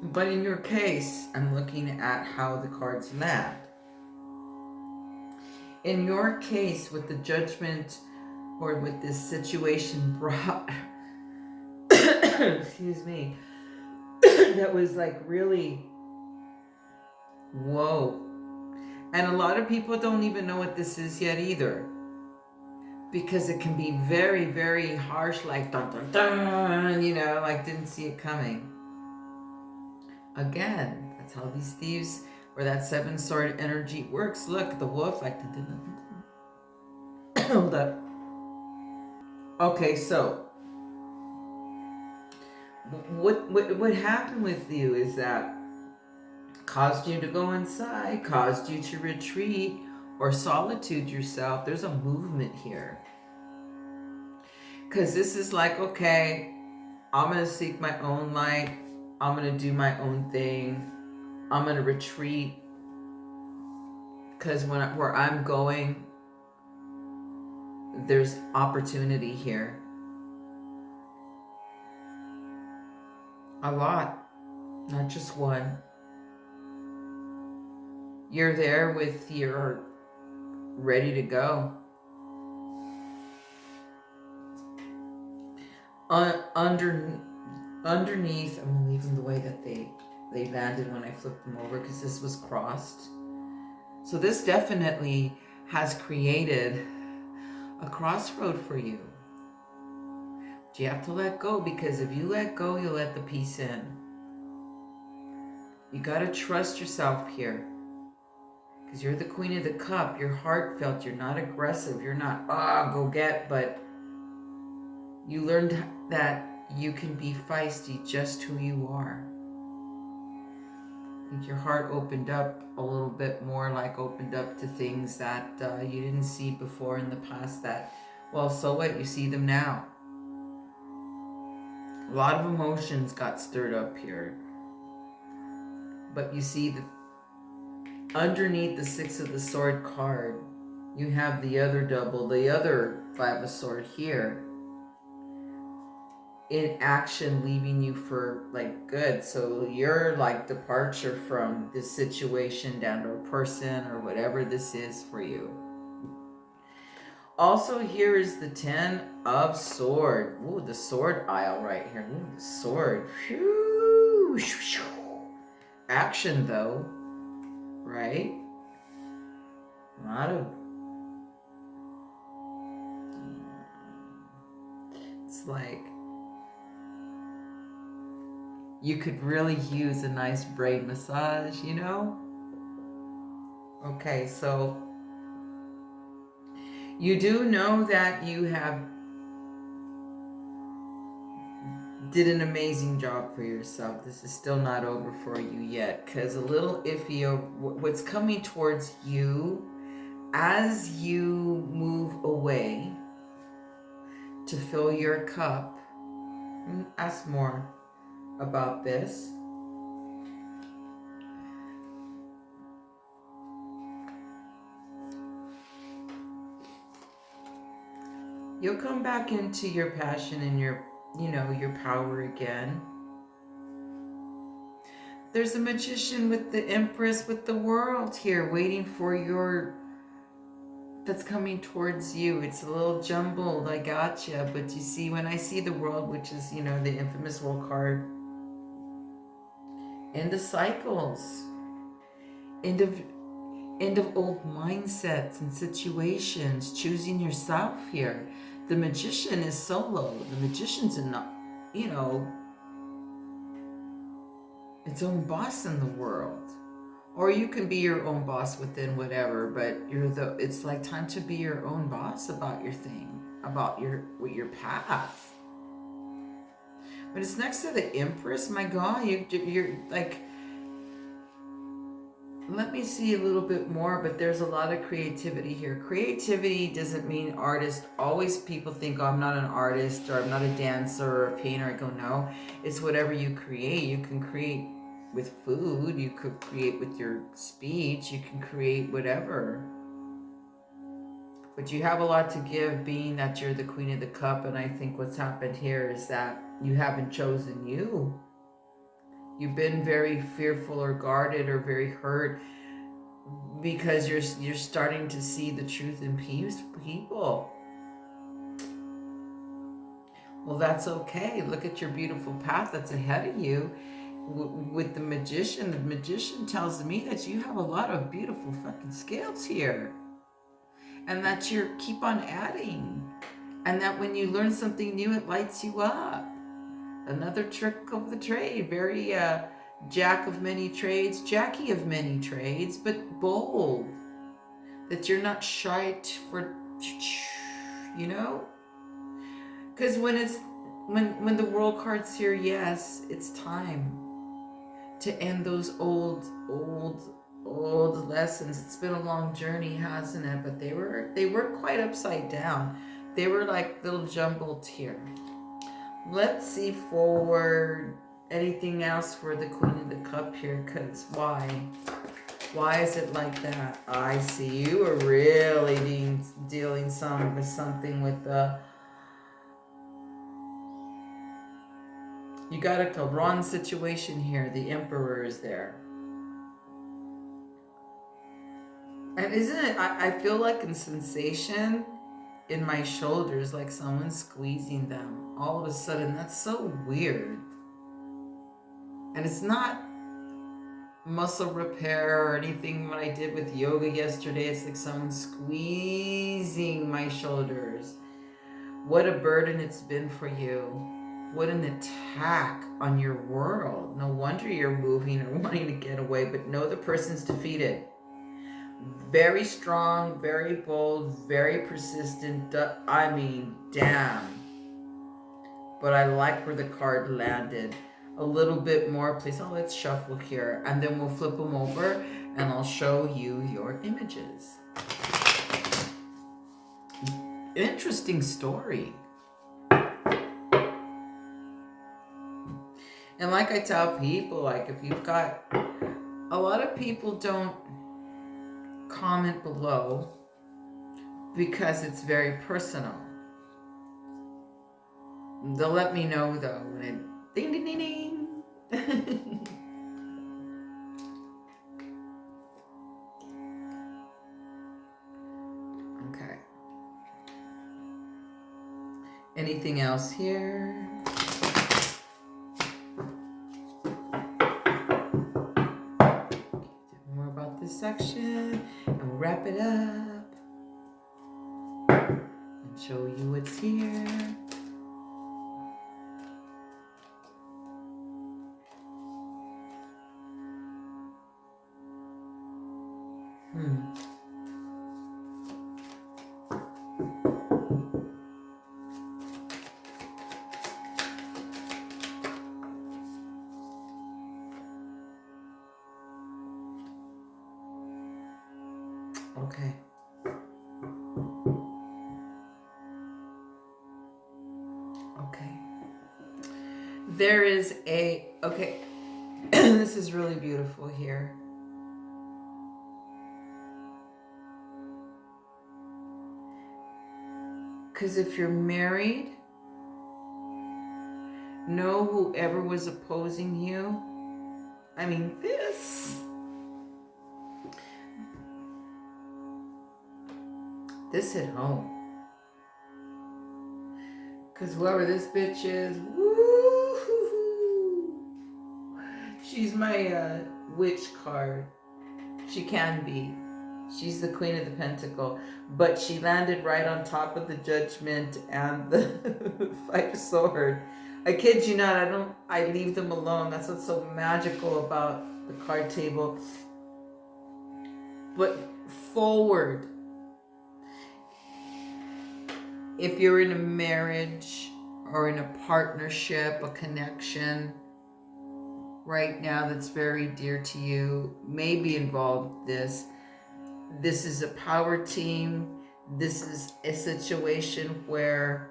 But in your case, I'm looking at how the cards land. In your case, with the Judgment, or with this situation brought, excuse me, that was like really, whoa. And a lot of people don't even know what this is yet either, because it can be very, very harsh, like dun dun dun, like didn't see it coming. Again, that's how these thieves, or that 7 sword energy works. Look, the wolf, like dun, dun, dun, dun. Hold up. Okay, so what happened with you is that caused you to go inside, caused you to retreat or solitude yourself. There's a movement here, because this is like, okay, I'm going to seek my own light. I'm going to do my own thing. I'm going to retreat, because where I'm going, there's opportunity here. A lot, not just one. You're there with your ready to go. Underneath, I'm gonna leave them the way that they landed when I flipped them over, because this was crossed. So this definitely has created a crossroad for you. But you have to let go, because if you let go, you'll let the peace in. You gotta trust yourself here, because you're the Queen of the Cup. You're heartfelt. You're not aggressive. You're not, go get, but you learned that you can be feisty just who you are. I think your heart opened up a little bit more, like opened up to things that you didn't see before in the past that, well, so what? You see them now. A lot of emotions got stirred up here. But you see that underneath the Six of the Sword card, you have the other double, the other Five of Sword here, in action, leaving you for like good. So your like departure from this situation down to a person or whatever this is for you. Also, here is the Ten of Sword. Ooh, the sword aisle right here. Ooh, the sword. Phew. Action though, right? A lot of, it's like you could really use a nice brain massage, you know? Okay, so you do know that you have did an amazing job for yourself. This is still not over for you yet, because a little iffy of what's coming towards you as you move away to fill your cup. Ask more about this. You'll come back into your passion and your, your power again. There's a magician with the Empress with the world here waiting for your, that's coming towards you. It's a little jumbled, I gotcha, but you see, when I see the world, which is, the infamous world card, end of cycles, end of old mindsets and situations, choosing yourself here. The magician is solo. The magician's its own boss in the world. Or you can be your own boss within whatever, but it's like time to be your own boss about your thing, about your path. But it's next to the Empress. My God, you're like, let me see a little bit more, but there's a lot of creativity here. Creativity doesn't mean artist. Always people think, oh, I'm not an artist, or I'm not a dancer or a painter. I go, no, it's whatever you create. You can create with food. You could create with your speech. You can create whatever. But you have a lot to give, being that you're the Queen of the Cup. And I think what's happened here is that you haven't chosen you. You've been very fearful or guarded or very hurt because you're starting to see the truth in people. Well, that's okay. Look at your beautiful path that's ahead of you. With the magician tells me that you have a lot of beautiful fucking skills here. And that you keep on adding. And that when you learn something new, it lights you up. Another trick of the trade. Very Jack of many trades, Jackie of many trades, but bold. That you're not shy for, Because when the world card's here, yes, it's time to end those old lessons. It's been a long journey, hasn't it? But they were quite upside down. They were like little jumbled here. Let's see forward. Anything else for the Queen of the Cup here? Because why? Why is it like that? I see. You are really dealing with something with the... You got a wrong situation here. The Emperor is there. And isn't it, I feel like a sensation in my shoulders, like someone's squeezing them. All of a sudden, that's so weird. And it's not muscle repair or anything what I did with yoga yesterday. It's like someone squeezing my shoulders. What a burden it's been for you. What an attack on your world. No wonder you're moving or wanting to get away, but no, the person's defeated. Very strong, very bold, very persistent. I mean, damn. But I like where the card landed. A little bit more, please. Oh, let's shuffle here. And then we'll flip them over and I'll show you your images. Interesting story. And like I tell people, like if you've got, a lot of people don't comment below because it's very personal. They'll let me know though when it ding ding ding ding. Okay. Anything else here? More about this section and we'll wrap it up and show you what's here. Okay. Okay. There is a, okay, this is really beautiful here. Because if you're married, know whoever was opposing you. I mean, this hit home. Because whoever this bitch is, woo-hoo-hoo. She's my witch card. She can be. She's the Queen of the Pentacle. But she landed right on top of the Judgment and the Five of Swords. I kid you not, I leave them alone. That's what's so magical about the card table. But forward. If you're in a marriage or in a partnership, a connection right now that's very dear to you, may be involved this. This is a power team. This is a situation where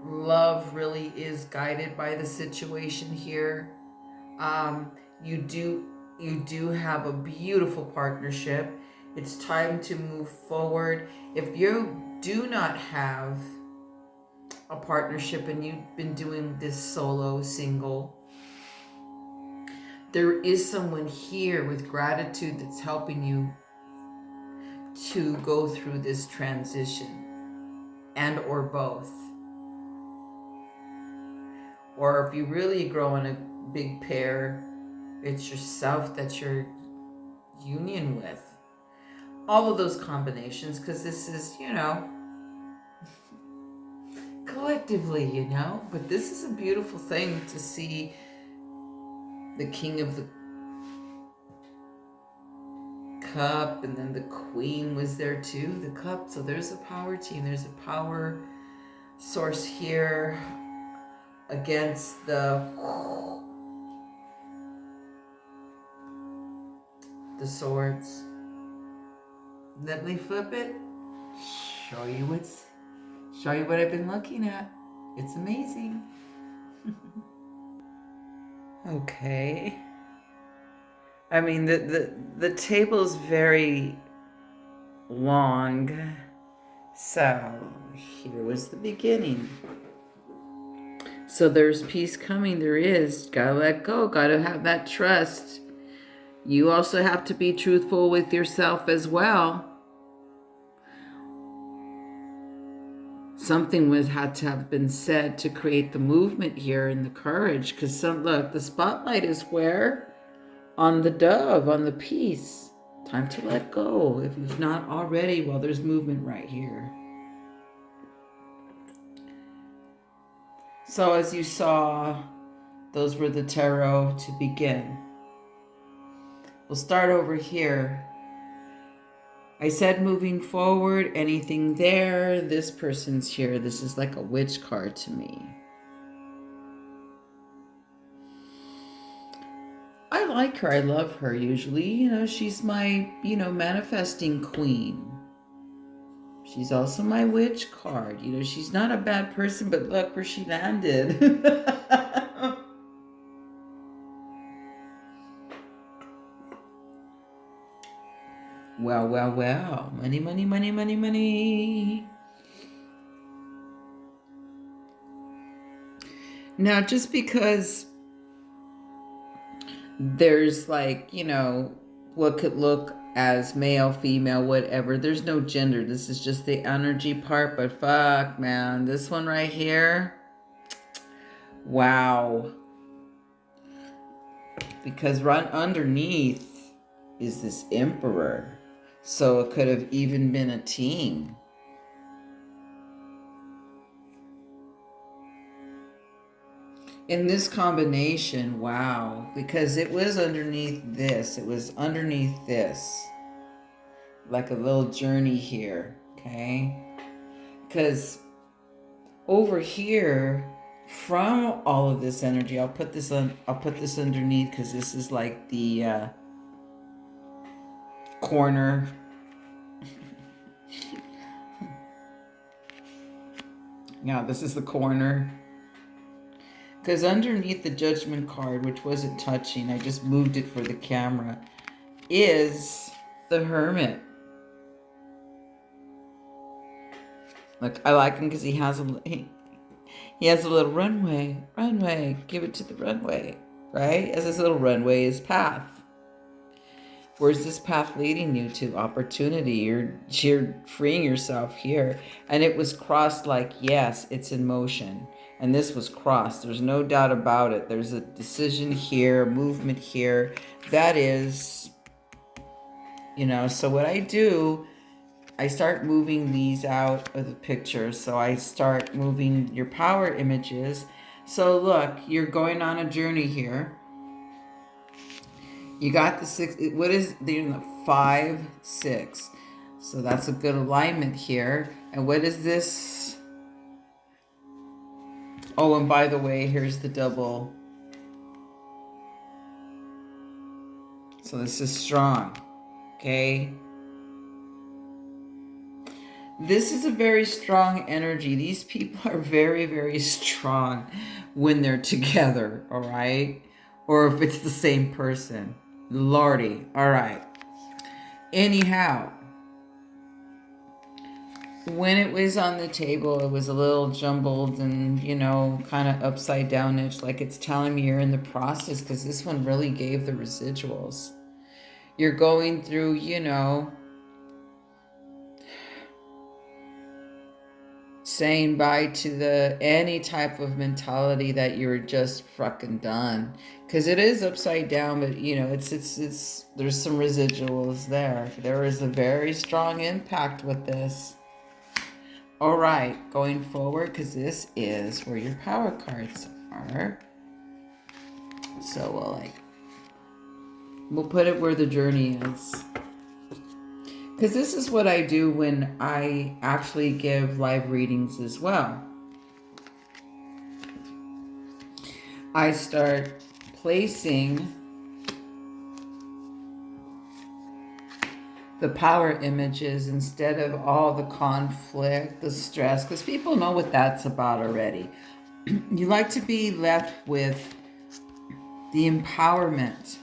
love really is guided by the situation here. You do have a beautiful partnership. It's time to move forward. If you do not have a partnership and you've been doing this solo, single, there is someone here with gratitude that's helping you to go through this transition, and or both. Or if you really grow in a big pair, it's yourself that you're union with. All of those combinations, because this is, you know, collectively, you know, but this is a beautiful thing to see the King of the Cup, and then the Queen was there too, the Cup. So there's a power team, there's a power source here against the swords. Let me flip it, show you what I've been looking at. It's amazing. Okay. I mean, the table is very long. So here was the beginning. So there's peace coming. There is. Gotta let go. Gotta have that trust. You also have to be truthful with yourself as well. Something had to have been said to create the movement here and the courage. Because look, the spotlight is where? On the dove, on the peace. Time to let go. If you've not already, well, there's movement right here. So as you saw, those were the tarot to begin. We'll start over here. I said moving forward, anything there, this person's here. This is like a witch card to me. I like her. I love her usually. You know, she's my, manifesting queen. She's also my witch card. You know, she's not a bad person, but look where she landed. Well, well, well. Money, money, money, money, money. Now, just because there's like, what could look as male, female, whatever. There's no gender. This is just the energy part. But fuck, man. This one right here. Wow. Because right underneath is this emperor. So it could have even been a team. In this combination, wow, because it was underneath this. It was underneath this. Like a little journey here, okay? Because over here, from all of this energy, I'll put this underneath because this is like the corner. Yeah, this is the corner. Because underneath the judgment card, which wasn't touching, I just moved it for the camera, is the hermit. Look, I like him because he has a little runway. Runway, give it to the runway, right? As this little runway is path. Where's this path leading you to? Opportunity. You're freeing yourself here. And it was crossed like, yes, it's in motion. And this was crossed. There's no doubt about it. There's a decision here, a movement here. That is, so what I do, I start moving these out of the picture. So I start moving your power images. So look, you're going on a journey here. You got the 6, what is the 5, 6. So that's a good alignment here. And what is this? Oh, and by the way, here's the double. So this is strong, okay? This is a very strong energy. These people are very, very strong when they're together, all right? Or if it's the same person. Lordy. All right. Anyhow, when it was on the table, it was a little jumbled and, kind of upside down-ish, like it's telling me you're in the process, because this one really gave the residuals. You're going through, saying bye to any type of mentality that you're just fucking done, because it is upside down, but it's there's some residuals there. There is a very strong impact with this. All right, going forward, because this is where your power cards are. So we'll put it where the journey is. Because this is what I do when I actually give live readings as well. I start placing the power images instead of all the conflict, the stress, because people know what that's about already. You like to be left with the empowerment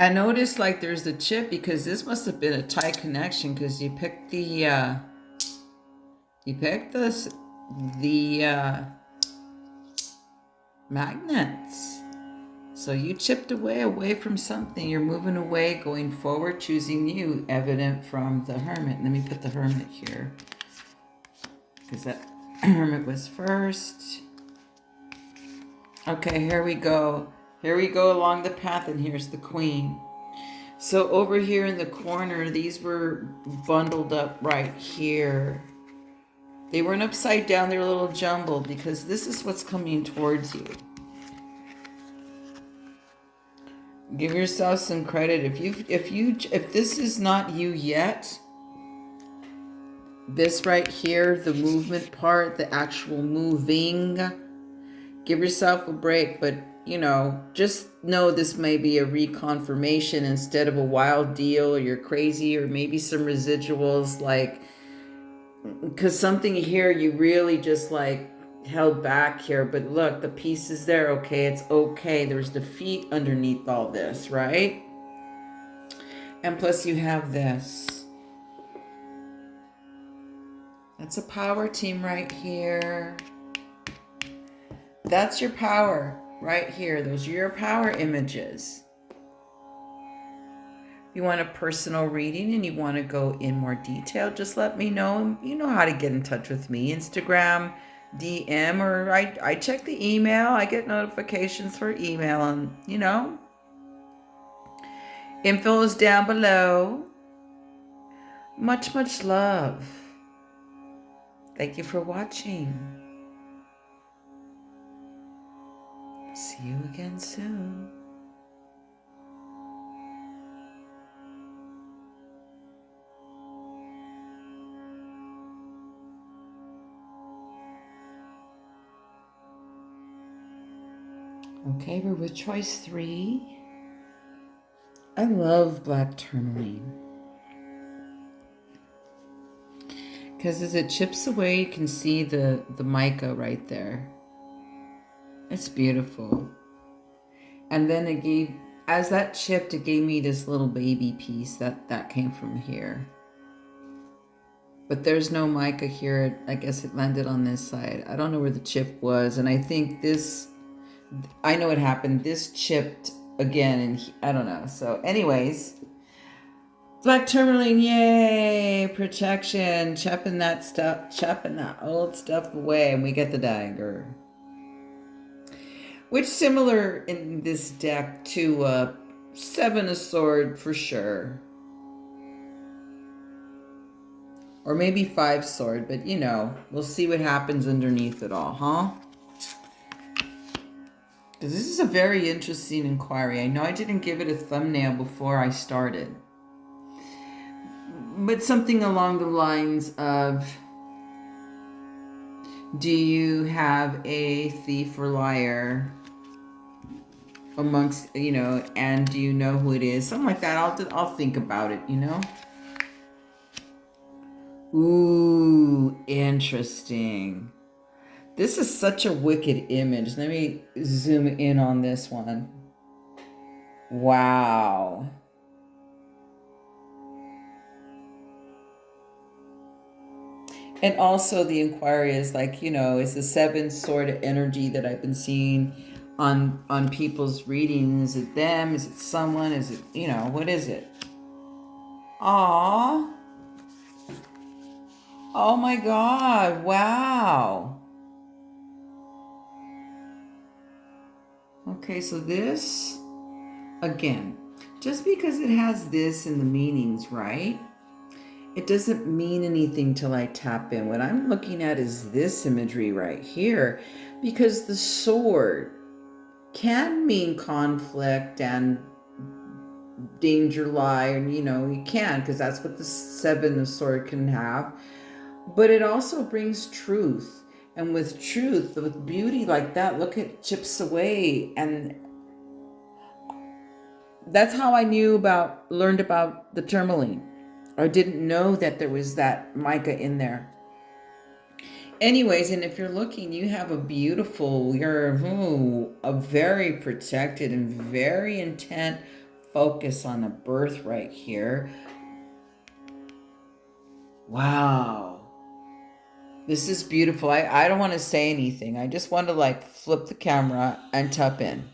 I noticed like there's a chip because this must have been a tight connection because you picked the magnets. So you chipped away from something. You're moving away, going forward, choosing you, evident from the Hermit. Let me put the Hermit here because that Hermit was first. Okay, here we go. Here we go along the path, and here's the Queen. So over here in the corner, these were bundled up right here. They weren't upside down, they're a little jumbled because this is what's coming towards you. Give yourself some credit. If this is not you yet, this right here, the movement part, the actual moving, give yourself a break. But you know, just know this may be a reconfirmation instead of a wild deal, or you're crazy, or maybe some residuals, like, because something here you really just like held back here, but look, the piece is there. Okay, it's okay. There's defeat underneath all this, right? And plus you have this. That's a power team right here. That's your power right here. Those are your power images. If you want a personal reading and you want to go in more detail, just let me know. You know how to get in touch with me. Instagram, DM, or I check the email. I get notifications for email, and you know, info is down below. Much love. Thank you for watching. See you again soon. Okay, we're with choice 3. I love black tourmaline. Because as it chips away, you can see the mica right there. It's beautiful. And then it gave, as that chipped, it gave me this little baby piece that came from here. But there's no mica here. I guess it landed on this side. I don't know where the chip was. And I think this, I know what happened. This chipped again, and I don't know. So anyways, black tourmaline, yay, protection, chopping that old stuff away, and we get the dagger. Which similar in this deck to 7 of Sword for sure. Or maybe 5 sword, but you know, we'll see what happens underneath it all, huh? Because this is a very interesting inquiry. I know I didn't give it a thumbnail before I started. But something along the lines of, do you have a thief or liar amongst, you know, and do you know who it is? Something like that. I'll think about it, you know? Ooh, interesting. This is such a wicked image. Let me zoom in on this one. Wow. And also the inquiry is like, you know, it's the 7 sort of energy that I've been seeing on people's readings. Is it them? Is it someone? Is it, you know, what is it? Aww. Oh my God. Wow. Okay, so this, again, just because it has this in the meanings, right? It doesn't mean anything till I tap in. What I'm looking at is this imagery right here, because the sword can mean conflict and danger lie, and you know, you can, because that's what the 7 of sword can have. But it also brings truth. And with truth, with beauty like that, look, it chips away. And that's how I learned about the tourmaline. I didn't know that there was that mica in there. Anyways, and if you're looking, you have a beautiful, you're a very protected and very intent, focus on a birthright here. Wow. This is beautiful. I don't want to say anything. I just want to like flip the camera and tap in.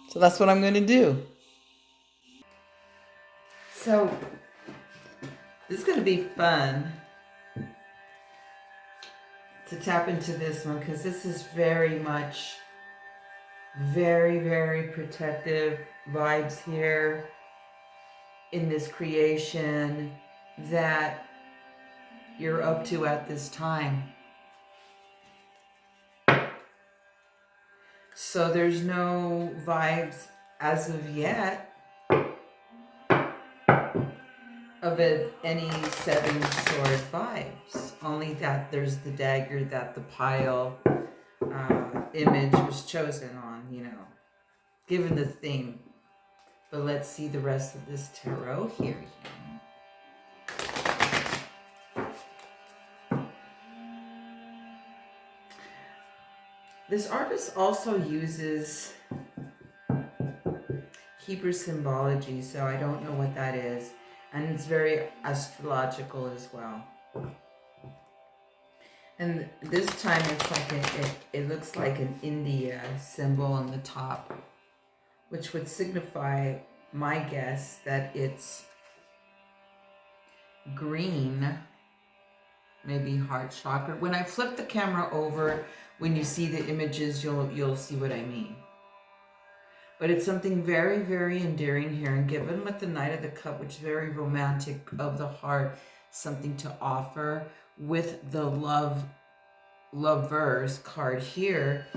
So that's what I'm going to do. So this is going to be fun to tap into this one because this is very much very, very protective vibes here in this creation that you're up to at this time. So there's no vibes as of yet of any seven sword vibes. Only that there's the dagger that the pile image was chosen on, you know, given the theme. But let's see the rest of this tarot here. This artist also uses Hebrew symbology, so I don't know what that is. And it's very astrological as well. And this time it's like it looks like an India symbol on the top, which would signify, my guess, that it's green, maybe heart chakra. When I flip the camera over, when you see the images, you'll see what I mean. But it's something very, very endearing here. And given with the Knight of the Cup, which is very romantic of the heart, something to offer with the lovers card here,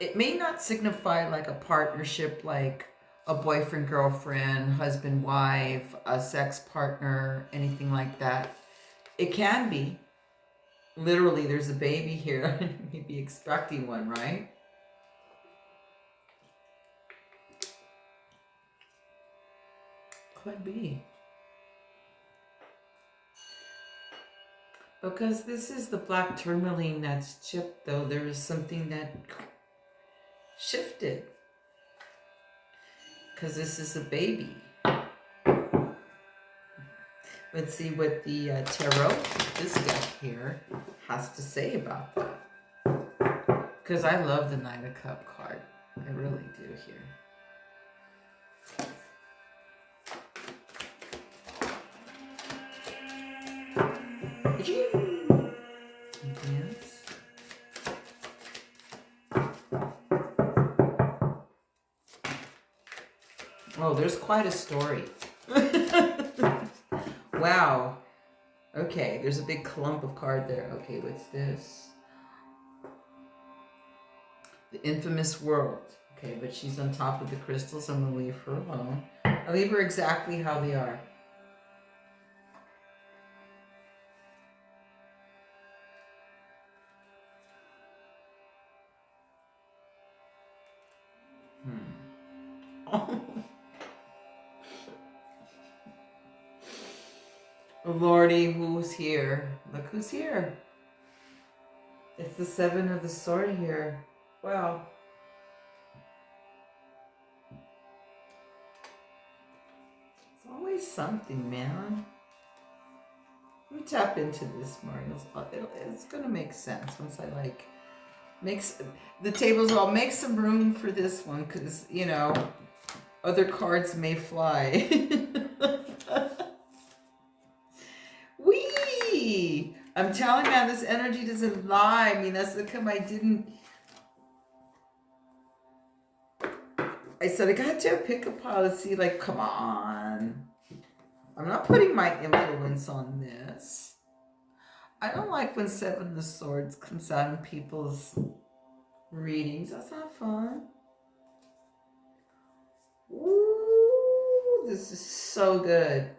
it may not signify like a partnership, like a boyfriend, girlfriend, husband, wife, a sex partner, anything like that. It can be. Literally, there's a baby here. You'd be expecting one, right? Could be. Because this is the black tourmaline that's chipped, though. There is something that shifted. Because this is a baby. Let's see what the tarot, this deck here, has to say about that. Because I love the Knight of Cup card. I really do here. Yes. Oh, there's quite a story. Wow. Okay, there's a big clump of card there. Okay, what's this? The infamous world. Okay, but she's on top of the crystals. I'm going to leave her alone. I'll leave her exactly how they are. Oh. Lordy, who's here? Look who's here. It's the Seven of the Sword here. Wow. It's always something, man. Let me tap into this more. It's going to make sense once I like... Makes the tables all make some room for this one, because, you know, other cards may fly. Wee! I'm telling you, man, this energy doesn't lie. I mean, that's the come I said, I got to pick a policy. Like, come on. I'm not putting my influence on this. I don't like when Seven of Swords comes out in people's readings. That's not fun. Ooh, this is so good.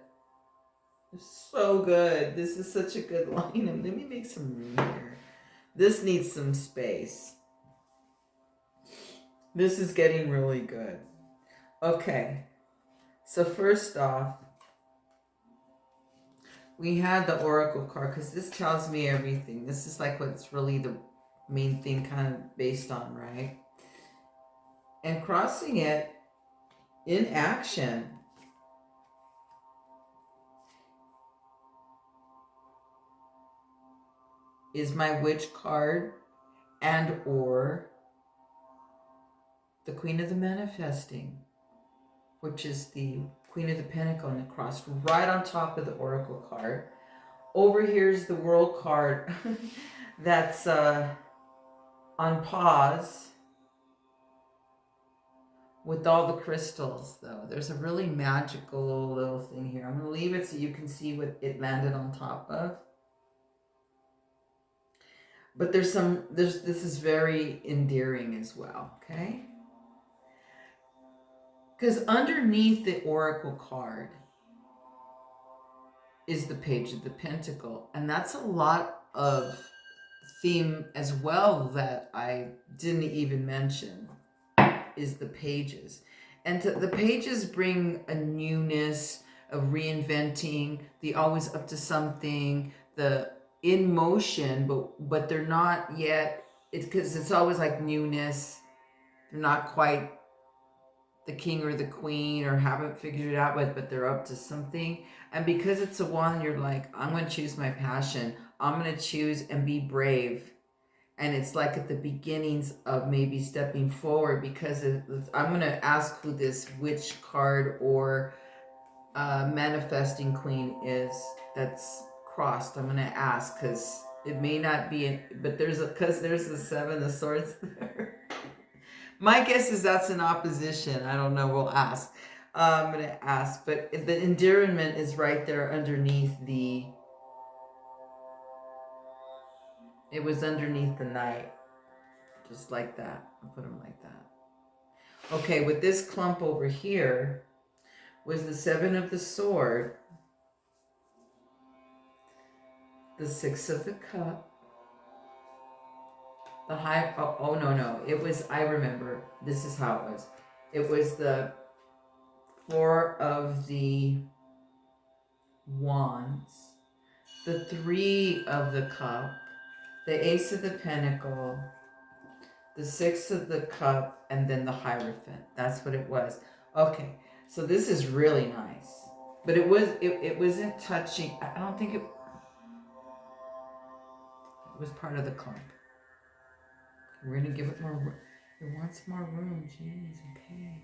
So good. This is such a good line. Let me make some room here. This needs some space. This is getting really good. Okay. So first off, we had the Oracle card, because this tells me everything. This is like what's really the main thing kind of based on, right? And crossing it in action. Is my witch card and or the Queen of the Manifesting, which is the Queen of the Pentacle, and it crossed right on top of the Oracle card. Over here's the World card that's on pause with all the crystals, though. There's a really magical little thing here. I'm going to leave it so you can see what it landed on top of. But this is very endearing as well, okay? Because underneath the Oracle card is the Page of the Pentacle. And that's a lot of theme as well that I didn't even mention, is the pages. And the pages bring a newness, of reinventing, the always up to something, the in motion, but they're not yet, it's because it's always like newness. They're not quite the king or the queen or haven't figured it out, but they're up to something. And because it's a one, you're like, I'm going to choose my passion. I'm going to choose and be brave. And it's like at the beginnings of maybe stepping forward, because I'm going to ask who this witch card or manifesting queen is that's crossed. I'm going to ask because it may not be, but there's the Seven of Swords there. My guess is that's an opposition. I don't know. We'll ask. I'm going to ask. But the endearment is right there underneath the... It was underneath the knight. Just like that. I'll put them like that. Okay, with this clump over here was the Seven of the Sword. The Six of the Cup. The high... Oh, no. It was... I remember. This is how it was. It was the Four of the Wands. The Three of the Cup. The Ace of the Pentacle. The Six of the Cup. And then the Hierophant. That's what it was. Okay. So this is really nice. But it wasn't touching... I don't think it was part of the clump. We're going to give it more room. It wants more room. Jeez, okay.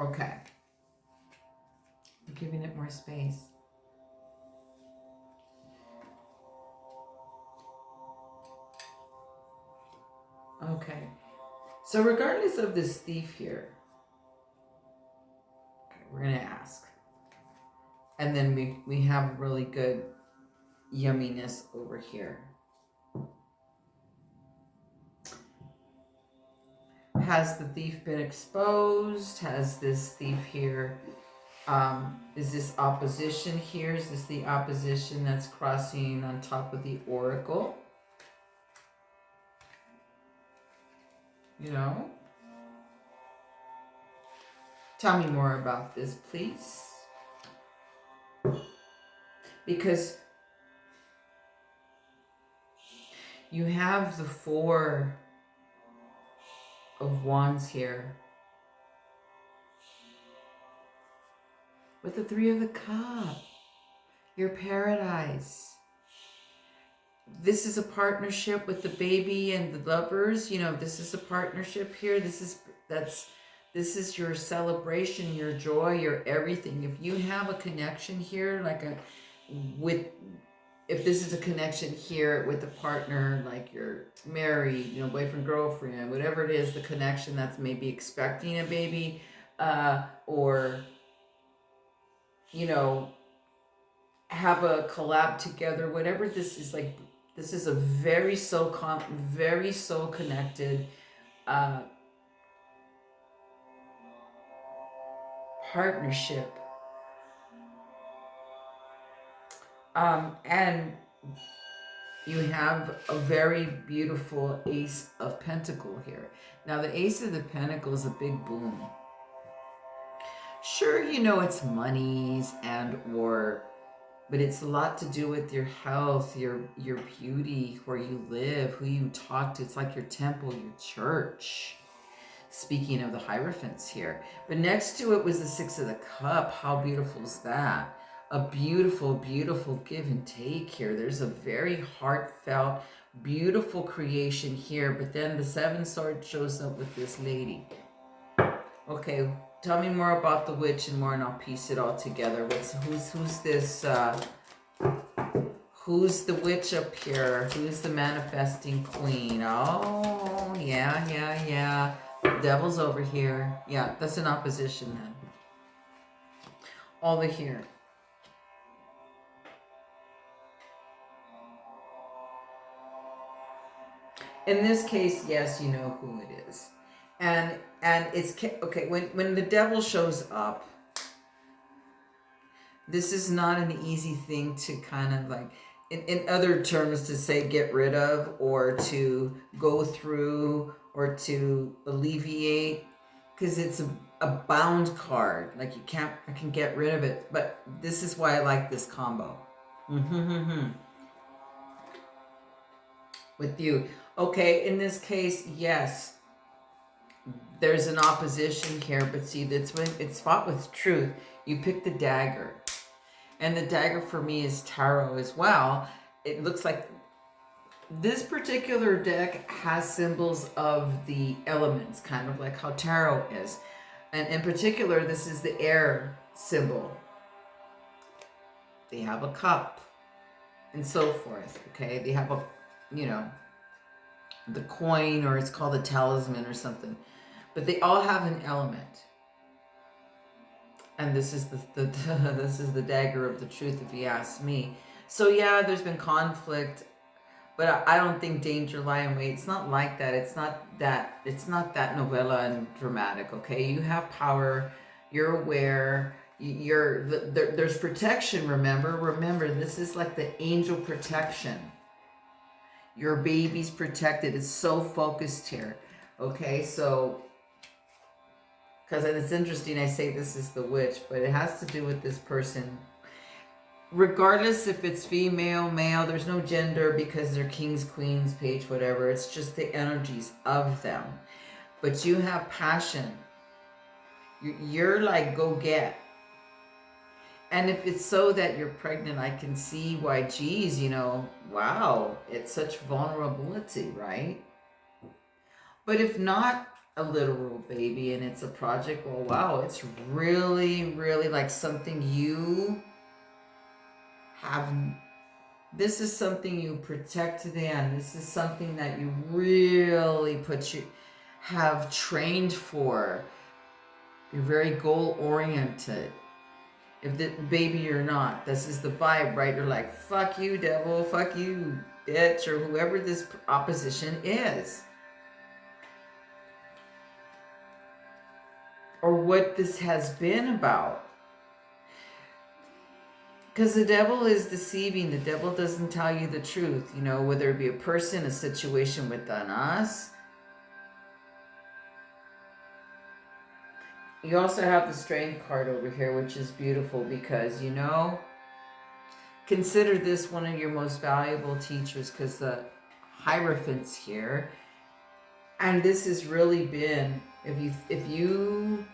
Okay. I'm giving it more space. Okay. So regardless of this thief here, okay, we're going to ask. And then we have really good yumminess over here. Has the thief been exposed? Has this thief here, is this opposition here? Is this the opposition that's crossing on top of the oracle? You know? Tell me more about this, please. Because you have the Four of Wands here. With the Three of the Cup. Your paradise. This is a partnership with the baby and the lovers. You know, this is a partnership here. This is your celebration, your joy, your everything. If you have a connection here, if this is a connection here with a partner, like you're married, you know, boyfriend, girlfriend, whatever it is, the connection that's maybe expecting a baby, or, you know, have a collab together, whatever this is, like, this is a very soul connected partnership. And you have a very beautiful Ace of Pentacle here. Now, the Ace of the Pentacle is a big boom. Sure, you know, it's monies but it's a lot to do with your health, your beauty, where you live, who you talk to. It's like your temple, your church. Speaking of the Hierophants here. But next to it was the Six of the Cup. How beautiful is that? A beautiful, beautiful give and take here. There's a very heartfelt, beautiful creation here. But then the Seven Swords shows up with this lady. Okay, tell me more about the witch and more, and I'll piece it all together. Who's this? Who's the witch up here? Who's the manifesting queen? Oh, yeah. Devil's over here. Yeah, that's an opposition then. Over here. In this case, yes, you know who it is. And it's, okay, when the devil shows up, this is not an easy thing to kind of like, in other terms, to say get rid of, or to go through, or to alleviate, because it's a bound card. Like I can get rid of it. But this is why I like this combo. With you. Okay, in this case, yes, there's an opposition here, but see, that's when it's fought with truth. You pick the dagger. And the dagger for me is tarot as well. It looks like this particular deck has symbols of the elements, kind of like how tarot is. And in particular, this is the air symbol. They have a cup and so forth, okay? They have a, you know, the coin, or it's called a talisman or something. But they all have an element. And this is this is the dagger of the truth, if you ask me. So yeah, there's been conflict, but I don't think danger lie in wait. It's not like that. It's not that novella and dramatic. Okay, you have power. You're aware. There's protection. Remember, this is like the angel protection. Your baby's protected. It's so focused here. Okay, so. Because it's interesting, I say this is the witch, but it has to do with this person. Regardless if it's female, male, there's no gender because they're kings, queens, page, whatever. It's just the energies of them. But you have passion. You're like, go get. And if it's so that you're pregnant, I can see why, geez, you know, wow, it's such vulnerability, right? But if not, a literal baby and it's a project, well, wow, it's really, really like something you have. This is something you protect to the end. This is something that you really have trained for. You're very goal oriented. If the baby or not, this is the vibe, right? You're like, fuck you, devil, fuck you, bitch, or whoever this opposition is. Or what this has been about. Because the devil is deceiving. The devil doesn't tell you the truth. You know, whether it be a person, a situation within us. You also have the strength card over here, which is beautiful because, you know, consider this one of your most valuable teachers, because the Hierophants here. And this has really been, if you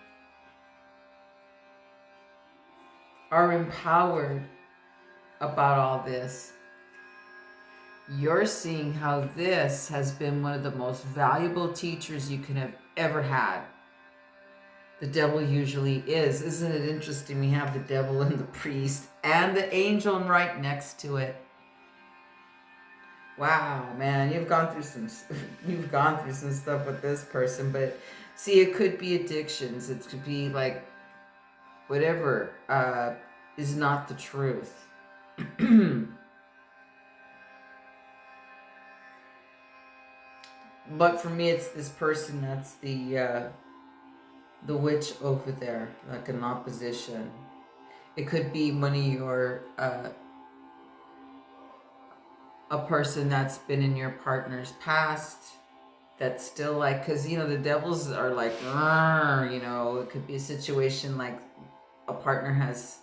are empowered about all this, you're seeing how this has been one of the most valuable teachers you can have ever had. The devil usually is. Isn't it interesting? We have the devil and the priest and the angel right next to it. Wow, man, you've gone through some stuff with this person, but see, it could be addictions. It could be like whatever is not the truth. But for me, it's this person that's the witch over there, like an opposition. It could be one of your a person that's been in your partner's past that's still like, because, you know, the devils are like, you know, it could be a situation like a partner has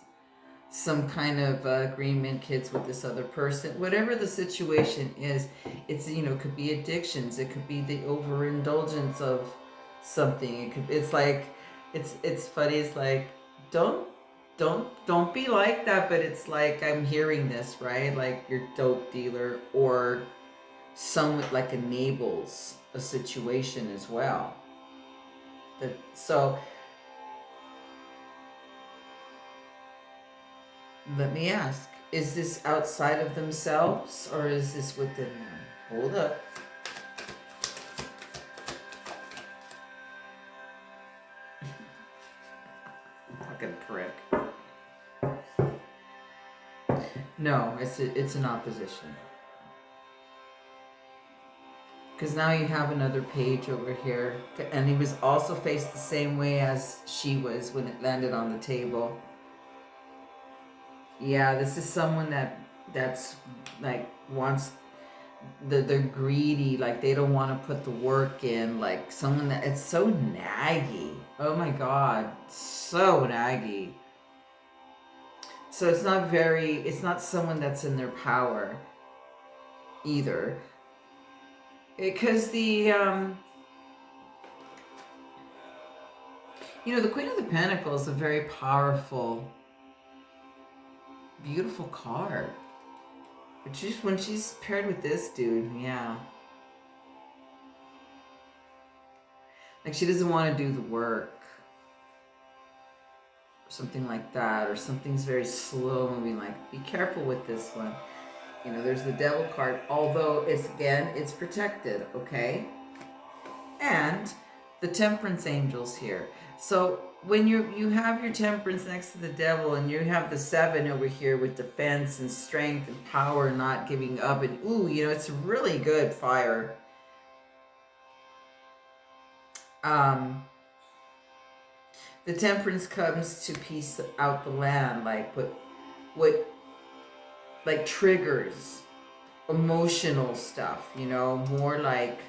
some kind of agreement, kids with this other person, whatever the situation is. It's, you know, it could be addictions, it could be the overindulgence of something. It's like, it's funny. It's like, don't be like that. But it's like, I'm hearing this, right? Like your dope dealer or someone like enables a situation as well. So let me ask, is this outside of themselves or is this within them? Hold up. Fucking prick. No, it's an opposition. Because now you have another page over here. And he was also faced the same way as she was when it landed on the table. Yeah, this is someone that's like wants, they're greedy, like they don't want to put the work in, like someone that, it's so naggy. Oh my god, so naggy. So it's not someone that's in their power either. Because the the Queen of the Pentacles is a very powerful, beautiful card. But when she's paired with this dude, yeah. Like she doesn't want to do the work. Or something like that. Or something's very slow moving. Like, be careful with this one. There's the Devil card. Although, it's protected, okay? And the Temperance Angel's here. So when you have your Temperance next to the Devil and you have the 7 over here with defense and strength and power, not giving up, and it's really good fire. The Temperance comes to piece out the land, like what like triggers emotional stuff, more like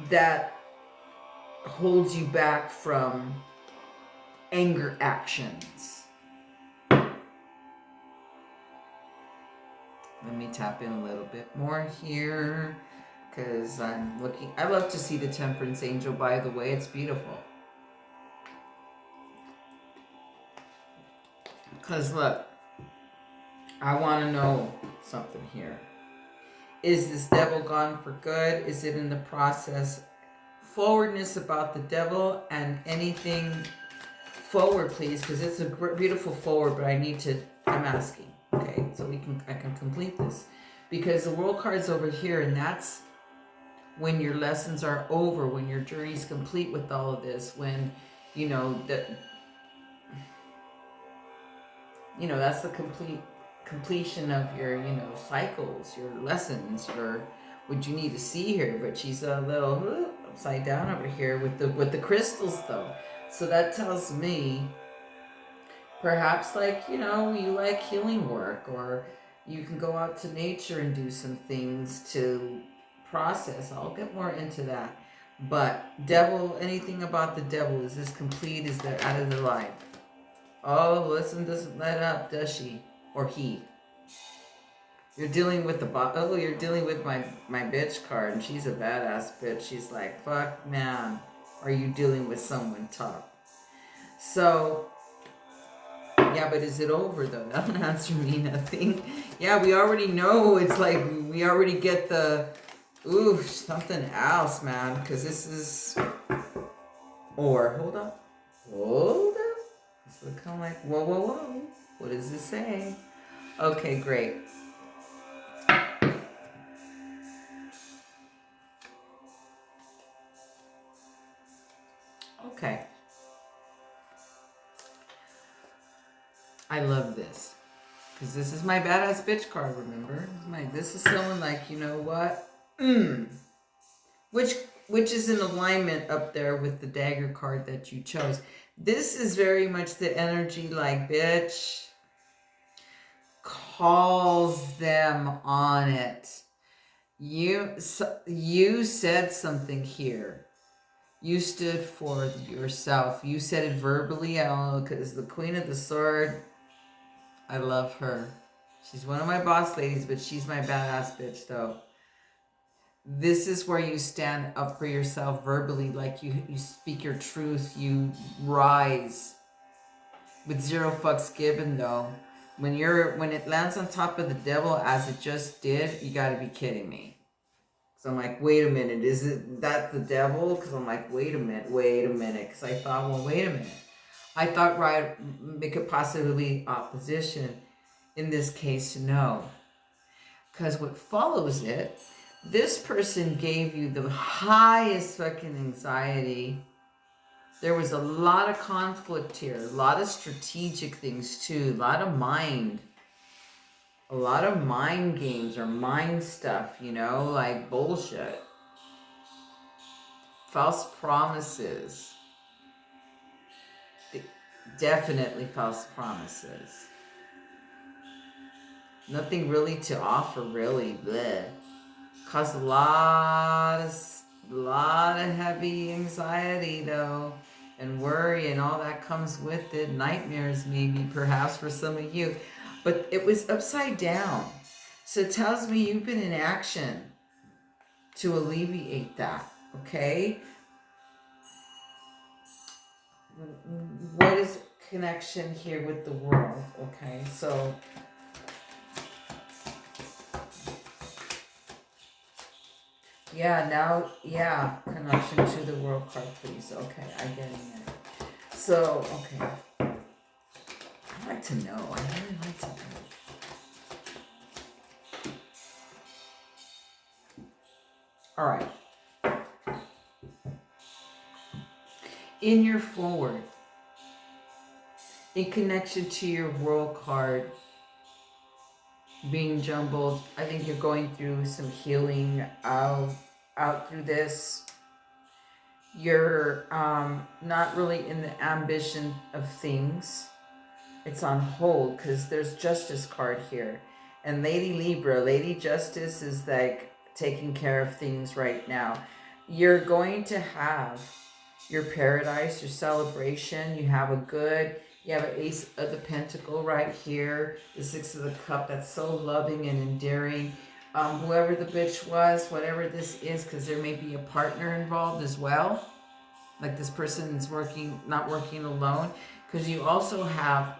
that holds you back from anger actions. Let me tap in a little bit more here because I love to see the Temperance Angel, by the way. It's beautiful. Because look, I want to know something here. Is this Devil gone for good? Is it in the process? Forwardness about the Devil and anything forward, please, because it's a beautiful forward, but I'm asking, okay, so I can complete this. Because the World card's over here, and that's when your lessons are over, when your journey's complete with all of this, when, that's the completion of your, cycles, your lessons, your what you need to see here. But she's a little upside down over here with the crystals, though. So that tells me perhaps, like, you like healing work, or you can go out to nature and do some things to process. I'll get more into that. But Devil, anything about the Devil, is this complete? Is that out of the life? Oh, listen, doesn't let up, does she? Or he? You're dealing with you're dealing with my bitch card, and she's a badass bitch. She's like, fuck, man, are you dealing with someone tough? So, yeah, but is it over, though? That don't answer me nothing. Yeah, we already know. It's like, we already get the, something else, man, because this is, hold up. It's kind of like, whoa. What does this say? Okay, great. Okay. I love this. Because this is my badass bitch card, remember? This is someone like, you know what? Which is in alignment up there with the Dagger card that you chose. This is very much the energy like, bitch, calls them on it. You said something here. You stood for yourself. You said it verbally. I don't know, because the Queen of the Sword, I love her. She's one of my boss ladies, but she's my badass bitch, though. this is where you stand up for yourself verbally, like you speak your truth, you rise with zero fucks given. Though when it lands on top of the devil as it just did, you got to be kidding me. So I'm like, wait a minute, is it that the devil? Because I'm like, wait a minute, because I thought, well, wait a minute, I thought, right, it could possibly be opposition. In this case, no, because what follows it, this person gave you the highest fucking anxiety. There was a lot of conflict here, a lot of strategic things too, a lot of mind games or mind stuff, you know, like bullshit. False promises. Definitely false promises. Nothing really to offer, really. Bleh. Caused a lot of heavy anxiety, though, and worry, and all that comes with it. Nightmares, maybe, perhaps, for some of you. But it was upside down. So it tells me you've been in action to alleviate that, okay? What is connection here with the world? Okay, so connection to the world card, please. Okay, I get it. So, okay, I'd like to know. I really like to know. All right. In your forward, in connection to your world card being jumbled, I think you're going through some healing out through this. You're not really in the ambition of things. It's on hold because there's Justice card here. And Lady Libra, Lady Justice is like taking care of things right now. You're going to have your paradise, your celebration. You have an Ace of the Pentacle right here. The Six of the Cup, that's so loving and endearing. Whoever the bitch was, whatever this is, because there may be a partner involved as well. Like this person is not working alone. Because you also have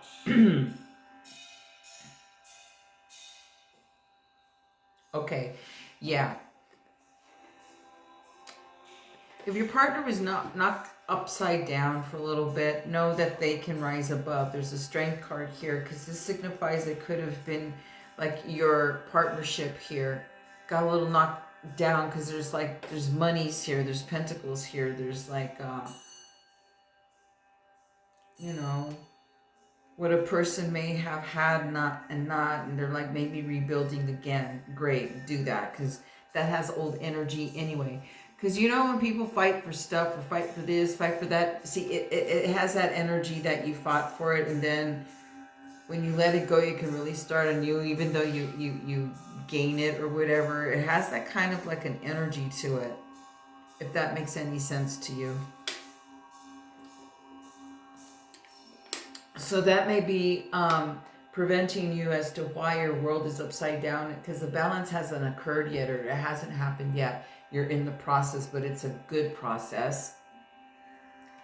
okay, yeah. If your partner was knocked upside down for a little bit, know that they can rise above. There's a strength card here because this signifies it could have been like your partnership here got a little knocked down because there's monies here, there's pentacles here, there's like you know, what a person may have had and they're like maybe rebuilding again. Great, do that because that has old energy anyway. Because you know when people fight for stuff or fight for this, fight for that, see, it has that energy that you fought for it, and then when you let it go, you can really start anew, even though you gain it or whatever. It has that kind of like an energy to it, if that makes any sense to you. So that may be preventing you as to why your world is upside down, because the balance hasn't occurred yet, or it hasn't happened yet. You're in the process, but it's a good process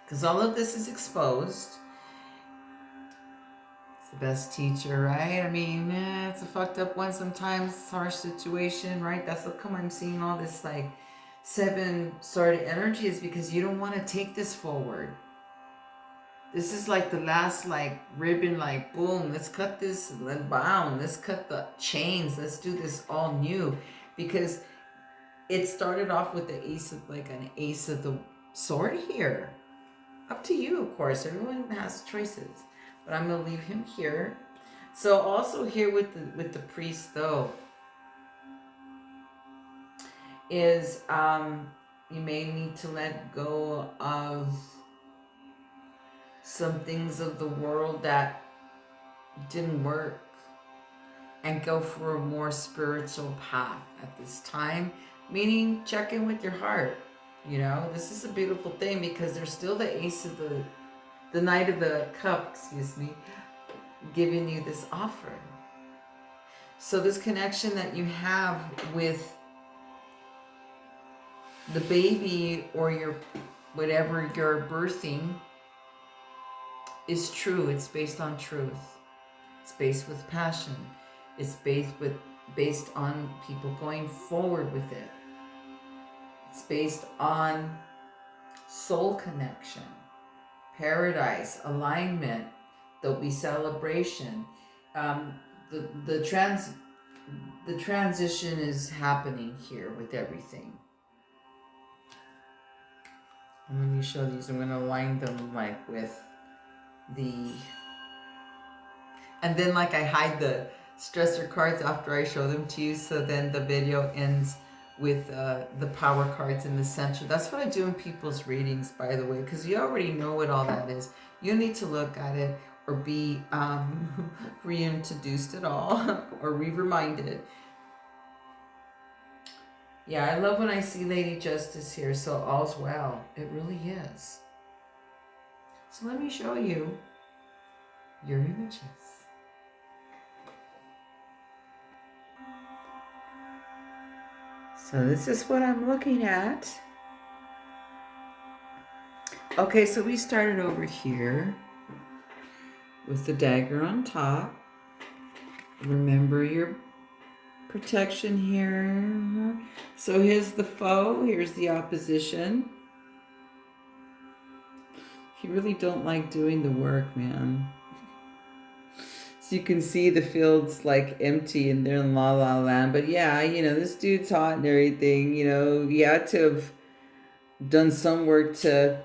because all of this is exposed. It's the best teacher, right? I mean, it's a fucked up one sometimes. It's a harsh situation, right? That's how come I'm seeing all this like 7 sort of energy, is because you don't want to take this forward. This is like the last like ribbon, like boom, let's cut this and bound. Let's cut the chains. Let's do this all new, because it started off with the ace of the sword here. Up to you, of course. Everyone has choices, but I'm gonna leave him here. So also here with the priest though is you may need to let go of some things of the world that didn't work and go for a more spiritual path at this time, meaning check in with your heart. You know, this is a beautiful thing because there's still the ace of the knight of the cup, giving you this offer. So this connection that you have with the baby or your whatever you're birthing is true. It's based on truth. It's based with passion. It's based on people going forward with it. It's based on soul connection, paradise, alignment. There'll be celebration. The transition is happening here with everything. And let me show these. I'm going to align them like with the, and then like I hide the stressor cards after I show them to you, so then the video ends with the power cards in the center. That's what I do in people's readings, by the way, because you already know what all that is. You need to look at it or be reintroduced at all or re-reminded. Yeah, I love when I see Lady Justice here, so all's well. It really is. So let me show you your images. So this is what I'm looking at. Okay, so we started over here with the dagger on top. Remember your protection here. So here's the foe, here's the opposition. You really don't like doing the work, man. So you can see the field's like empty and they're in la la land. But yeah, you know, this dude's hot and everything. You know, he had to have done some work to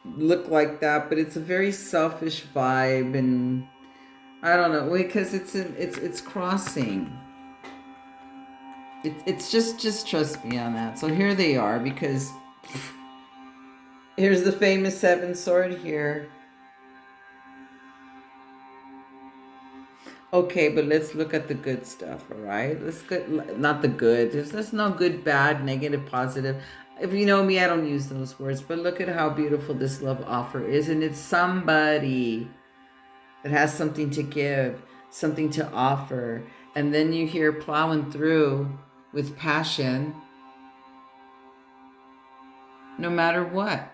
look like that, but it's a very selfish vibe, and I don't know, because it's crossing. It's just trust me on that. So here they are, because here's the famous 7 sword here. Okay, but let's look at the good stuff, all right? Let's get, not the good. There's no good, bad, negative, positive. If you know me, I don't use those words, but look at how beautiful this love offer is. And it's somebody that has something to give, something to offer. And then you hear plowing through with passion, no matter what.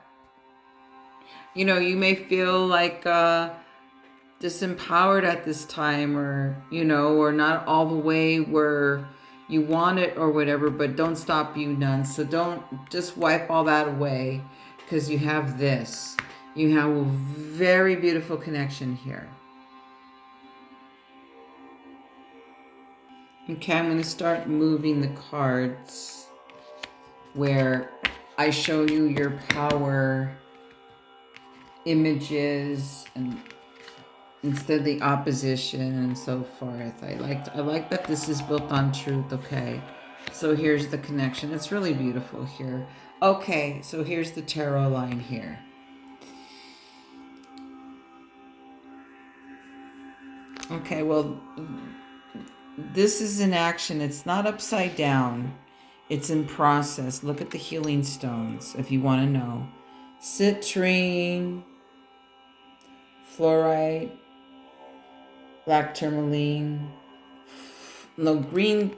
You know, you may feel like disempowered at this time, or, you know, or not all the way where you want it or whatever, but don't stop you none. So don't just wipe all that away, because you have this. You have a very beautiful connection here. Okay, I'm going to start moving the cards where I show you your power images, and instead the opposition and so forth. I like that this is built on truth. Okay, so here's the connection. It's really beautiful here. Okay, so here's the tarot line here. Okay, well, this is in action. It's not upside down. It's in process. Look at the healing stones if you want to know. Citrine, fluorite, black tourmaline, no, green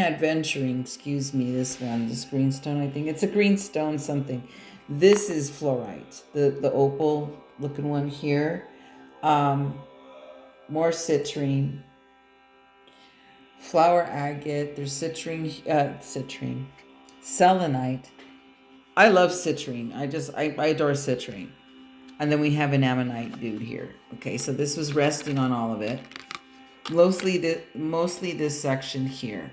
adventuring, excuse me, this green stone, I think. It's a green stone something. This is fluorite, the opal looking one here. More citrine, flower agate, there's citrine, selenite. I love citrine. I adore citrine. And then we have an ammonite dude here. Okay, so this was resting on all of it. Mostly this section here.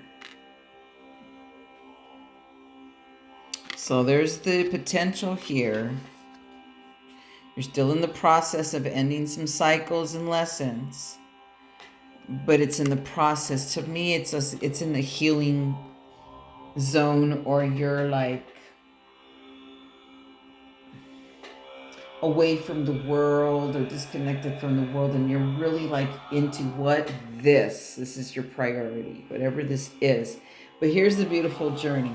So there's the potential here. You're still in the process of ending some cycles and lessons, but it's in the process. To me, it's in the healing zone, or you're like away from the world or disconnected from the world, and you're really like into what this is your priority, whatever this is. But here's the beautiful journey.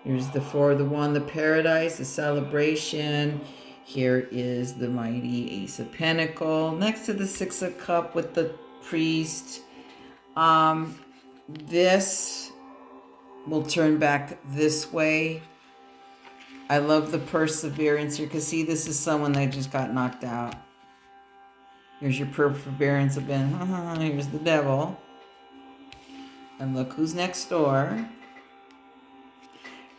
Here's the 4 of the Wand, the paradise, the celebration. Here is the mighty Ace of Pentacles next to the 6 of Cups with the priest. This will turn back this way. I love the perseverance here, because see, this is someone that just got knocked out. Here's your perseverance of being, here's the devil. And look who's next door.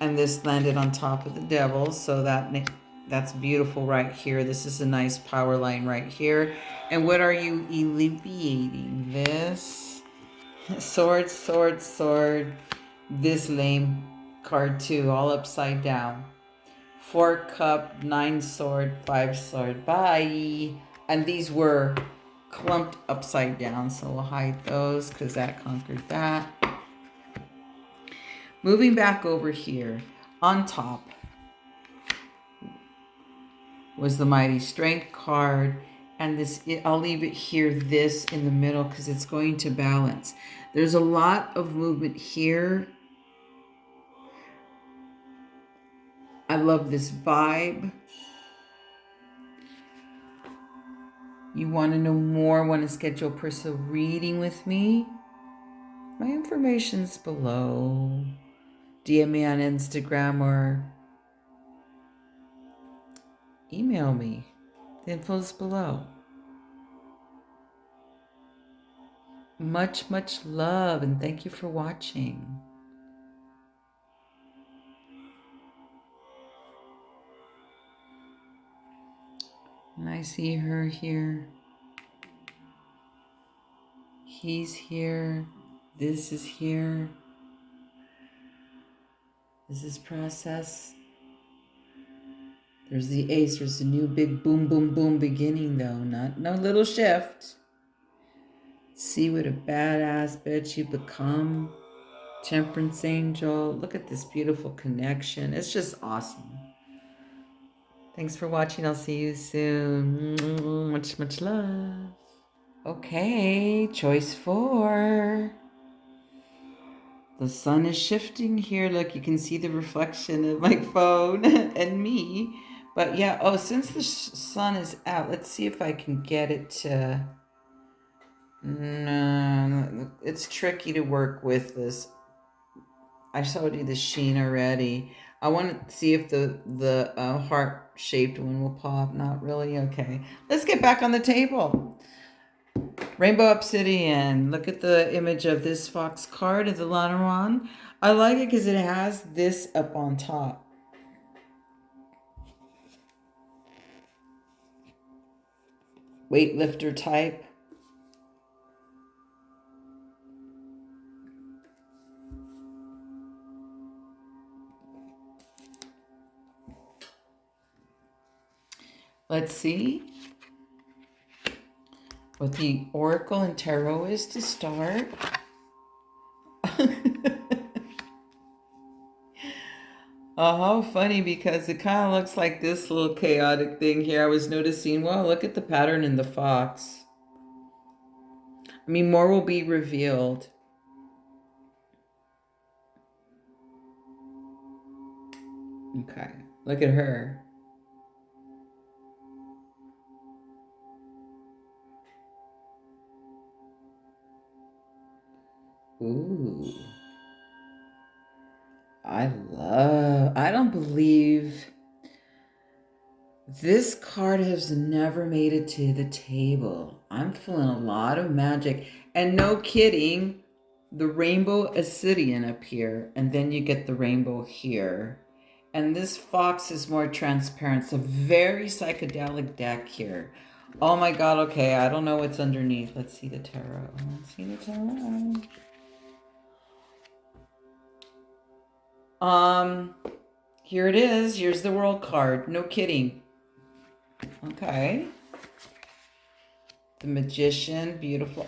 And this landed on top of the devil, so that's beautiful right here. This is a nice power line right here. And what are you alleviating? This sword, sword, sword. This lame card too, all upside down. 4 cup, 9 sword, 5 sword. Bye. And these were clumped upside down, so we'll hide those because that conquered that. Moving back over here, on top was the Mighty Strength card. And this, I'll leave it here, this in the middle, because it's going to balance. There's a lot of movement here. I love this vibe. You want to know more, want to schedule a personal reading with me? My information's below. DM me on Instagram or email me. The info's below. Much, much love, and thank you for watching. And I see her here. He's here. This is here. This is process. There's the ace. There's the new big boom, boom, boom beginning, though. No little shift. See what a badass bitch you become. Temperance angel. Look at this beautiful connection. It's just awesome. Thanks for watching. I'll see you soon. Much, much love. Okay, choice 4. The sun is shifting here. Look, you can see the reflection of my phone and me. But yeah, since the sun is out, let's see if I can get it to... No, it's tricky to work with this. I showed you the sheen already. I want to see if the heart-shaped one will pop. Not really. Okay. Let's get back on the table. Rainbow Obsidian. Look at the image of this fox card of the Lanaron. I like it because it has this up on top. Weightlifter type. Let's see what the Oracle and Tarot is to start. Funny, because it kind of looks like this little chaotic thing here. I was noticing, well, look at the pattern in the fox. I mean, more will be revealed. Okay, look at her. Ooh. I don't believe this card has never made it to the table. I'm feeling a lot of magic. And no kidding, the rainbow Obsidian up here. And then you get the rainbow here. And this fox is more transparent. It's a very psychedelic deck here. Oh my God, okay. I don't know what's underneath. Let's see the tarot. Let's see the tarot. Here it is. Here's the world card. No kidding. Okay. The magician. Beautiful.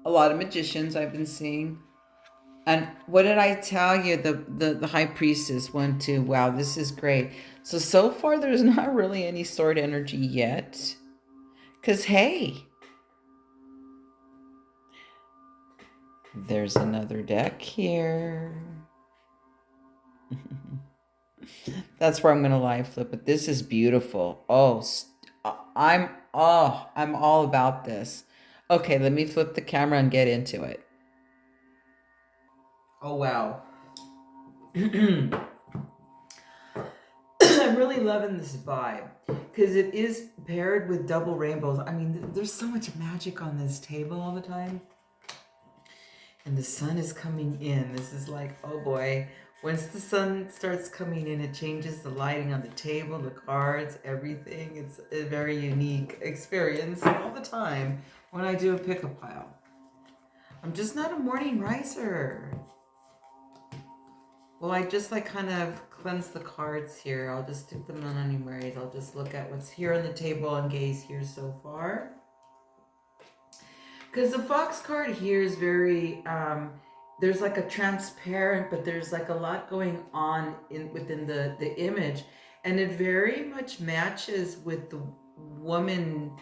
A lot of magicians I've been seeing. And what did I tell you? The high priestess one too. Wow, this is great. So far there's not really any sword energy yet. Because, hey, there's another deck here. That's where I'm going to live flip it. This is beautiful. I'm all about this. Okay, let me flip the camera and get into it. Oh, wow. I'm really loving this vibe because it is paired with double rainbows. I mean, there's so much magic on this table all the time. And the sun is coming in. This is like, oh boy. Once the sun starts coming in, it changes the lighting on the table, the cards, everything. It's a very unique experience all the time when I do a pick-up pile. I'm just not a morning riser. Well, I just like kind of cleanse the cards here. I'll just stick them on anyways. I'll just look at what's here on the table and gaze here so far. Because the fox card here is very, there's like a transparent, but there's like a lot going on within the image. And it very much matches with the woman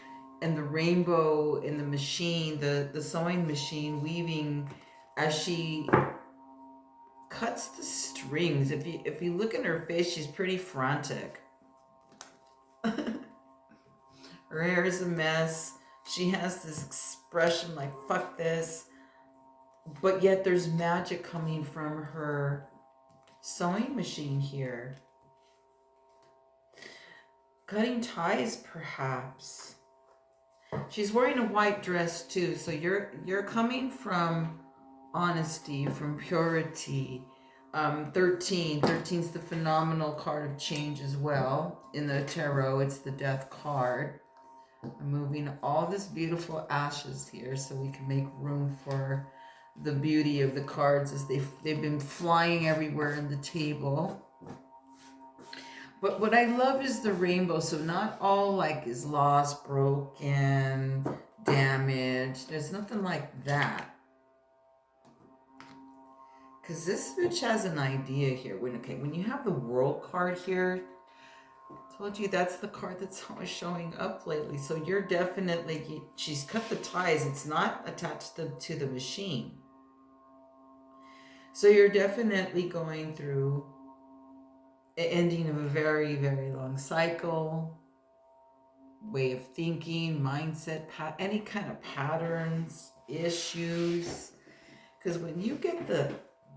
and the rainbow in the machine, the sewing machine weaving as she cuts the strings. If you look in her face, she's pretty frantic. Her hair is a mess. She has this expression like, fuck this. But yet there's magic coming from her sewing machine here. Cutting ties, perhaps. She's wearing a white dress too. So you're coming from honesty, from purity. 13 is the phenomenal card of change as well. In the tarot, it's the death card. I'm moving all this beautiful ashes here so we can make room for the beauty of the cards as they've been flying everywhere in the table. But what I love is the rainbow. So not all like is lost, broken, damaged. There's nothing like that. Because this bitch has an idea here. When you have the World card here, I told you that's the card that's always showing up lately. So you're definitely, she's cut the ties. It's not attached to the machine. So you're definitely going through an ending of a very, very long cycle, way of thinking, mindset, any kind of patterns, issues. Because when you get the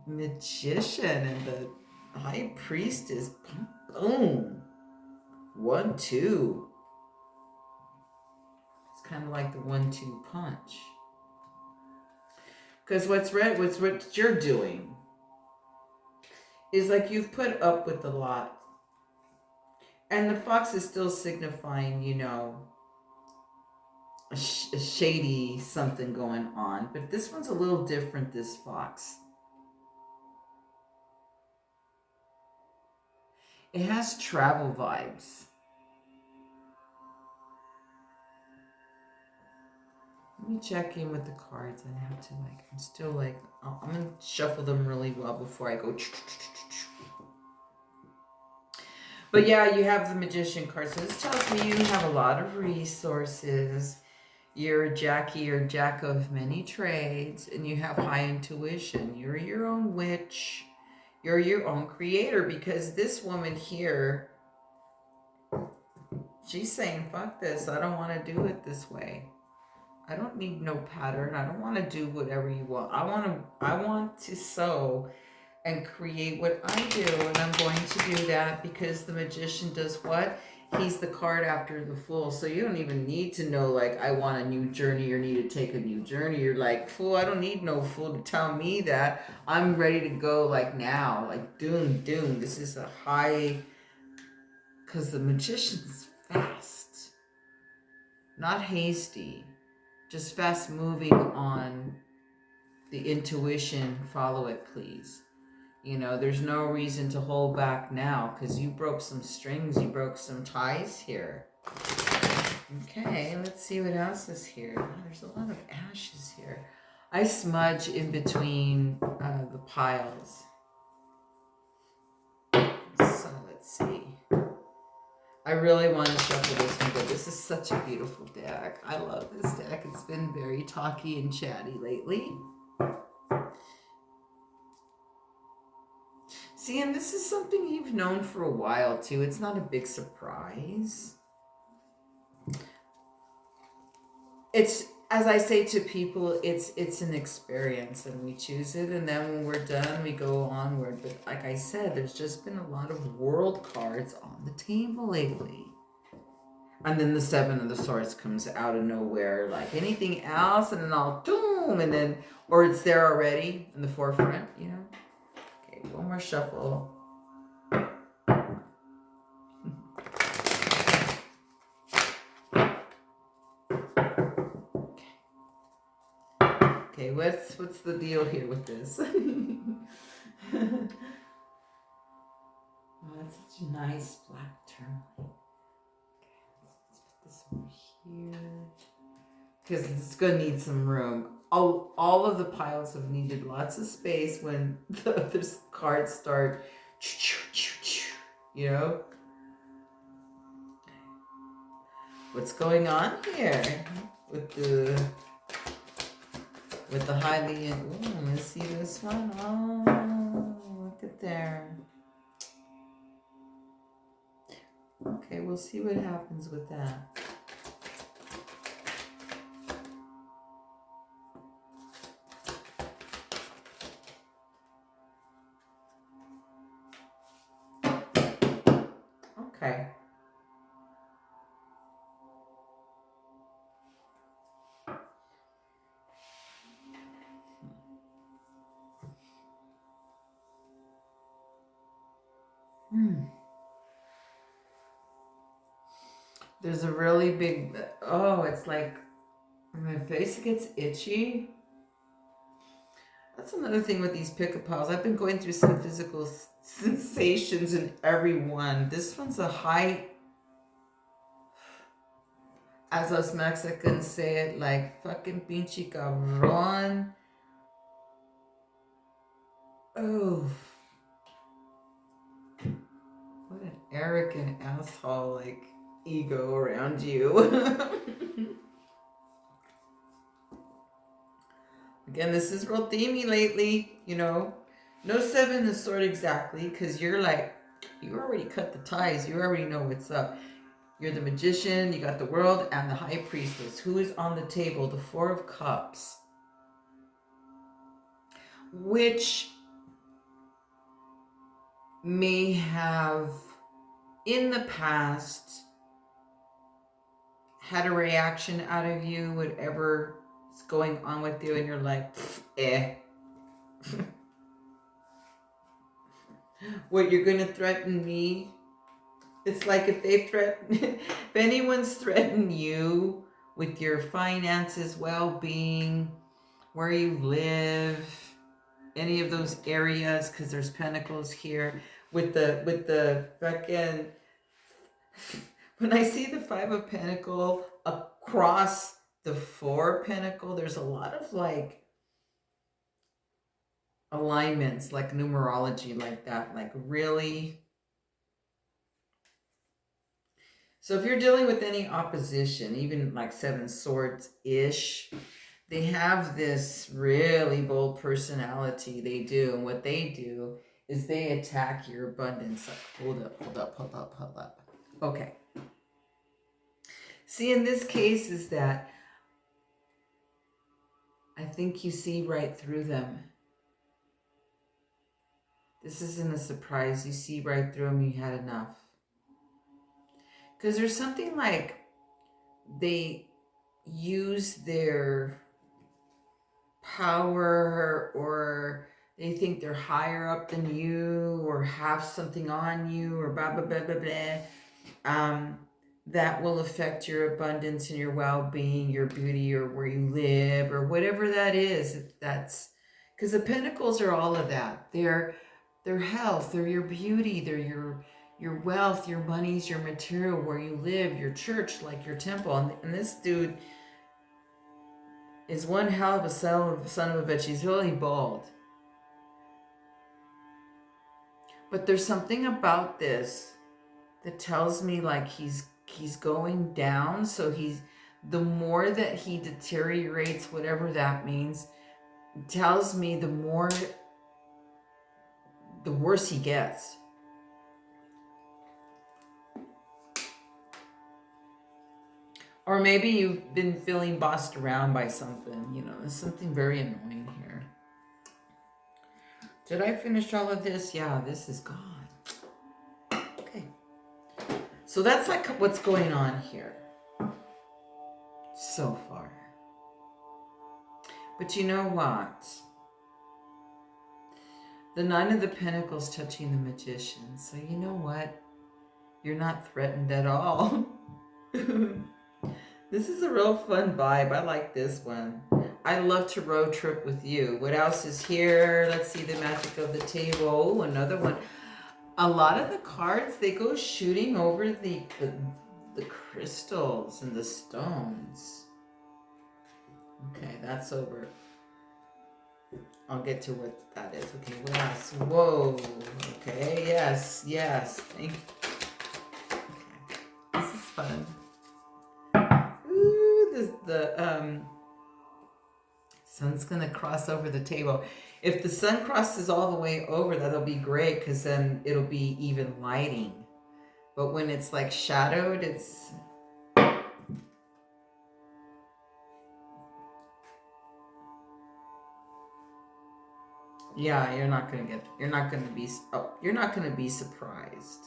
Magician and the High Priestess, boom, 1, 2. It's kind of like the 1-2 punch. Because what you're doing is like you've put up with a lot. And the fox is still signifying, you know, a shady something going on. But this one's a little different, this fox. It has travel vibes. Let me check in with the cards. I have to I'm still I'm going to shuffle them really well before I go. But yeah, you have the Magician card. So this tells me you have a lot of resources. You're a Jackie or Jack of many trades, and you have high intuition. You're your own witch. You're your own creator, because this woman here, she's saying, fuck this. I don't want to do it this way. I don't need no pattern. I don't want to do whatever you want. I want to sew and create what I do, and I'm going to do that because the Magician does what? He's the card after the Fool. So you don't even need to know, like, I want a new journey or need to take a new journey. You're like, Fool, I don't need no Fool to tell me that. I'm ready to go, like, now. Like, doom. This is a high... Because the Magician's fast. Not hasty. Just fast moving on the intuition. Follow it, please. You know, there's no reason to hold back now because you broke some strings, you broke some ties here. Okay, let's see what else is here. Oh, there's a lot of ashes here. I smudge in between the piles. So let's see. I really want to shuffle this one, but this is such a beautiful deck. I love this deck. It's been very talky and chatty lately. See, and this is something you've known for a while, too. It's not a big surprise. as I say to people, it's an experience, and we choose it, and then when we're done, we go onward. But like I said, there's just been a lot of world cards on the table lately. And then the Seven of the Swords comes out of nowhere, like anything else, and then I'll boom, and then, or it's there already in the forefront, you know. Okay, one more shuffle. Okay, what's the deal here with this? Oh, that's such a nice black tourmaline. Let's put this over here. Because it's going to need some room. Oh, all of the piles have needed lots of space when the other cards start, you know? What's going on here with the highly, ooh, let's see this one. Oh, look at there. Okay, we'll see what happens with that. Okay. There's a really big, oh, it's like my face gets itchy. That's another thing with these pick-a-piles. I've been going through some physical sensations in every one. This one's a high, as us Mexicans say it, like fucking pinche cabron. Oh. What an arrogant asshole, like, ego around you. Again, this is real themey lately, you know. No Seven of Swords exactly, because you're like, you already cut the ties. You already know what's up. You're the Magician, you got the World, and the High Priestess. Who is on the table? The Four of Cups. Which may have, in the past, had a reaction out of you, whatever is going on with you, and you're like, eh. What, you're going to threaten me? It's like if they threaten, if anyone's threatened you with your finances, well-being, where you live, any of those areas, because there's pentacles here, with the fucking, when I see the Five of Pentacle across the Four Pentacle, there's a lot of like alignments, like numerology, like that, like really. So if you're dealing with any opposition, even like Seven Swords-ish, they have this really bold personality. They do. And what they do is they attack your abundance. Like, hold up. Okay. See, in this case is that I think you see right through them. This isn't a surprise. You see right through them. You had enough. Because there's something like they use their power, or they think they're higher up than you, or have something on you, or blah, blah, blah, blah, blah. That will affect your abundance and your well-being, your beauty, or where you live, or whatever that is. That's because the pentacles are all of that. They're health, they're your beauty, they're your wealth, your monies, your material, where you live, your church, like your temple. And this dude is one hell of a son of a bitch. He's really bald. But there's something about this that tells me like he's going down. So the more that he deteriorates, whatever that means, tells me the worse he gets. Or maybe you've been feeling bossed around by something, you know, there's something very annoying here. Did I finish all of this? Yeah, this is gone. Okay. So that's like what's going on here so far. But you know what? The Nine of the Pentacles touching the Magician. So you know what? You're not threatened at all. This is a real fun vibe. I like this one. I love to road trip with you. What else is here? Let's see the magic of the table. Oh, another one. A lot of the cards, they go shooting over the crystals and the stones. Okay, that's over. I'll get to what that is. Okay, what else? Whoa. Okay, yes, yes. Thank you. Okay. This is fun. Ooh, the sun's gonna cross over the table. If the sun crosses all the way over, that'll be great because then it'll be even lighting. But when it's like shadowed, it's... Yeah, you're not gonna be surprised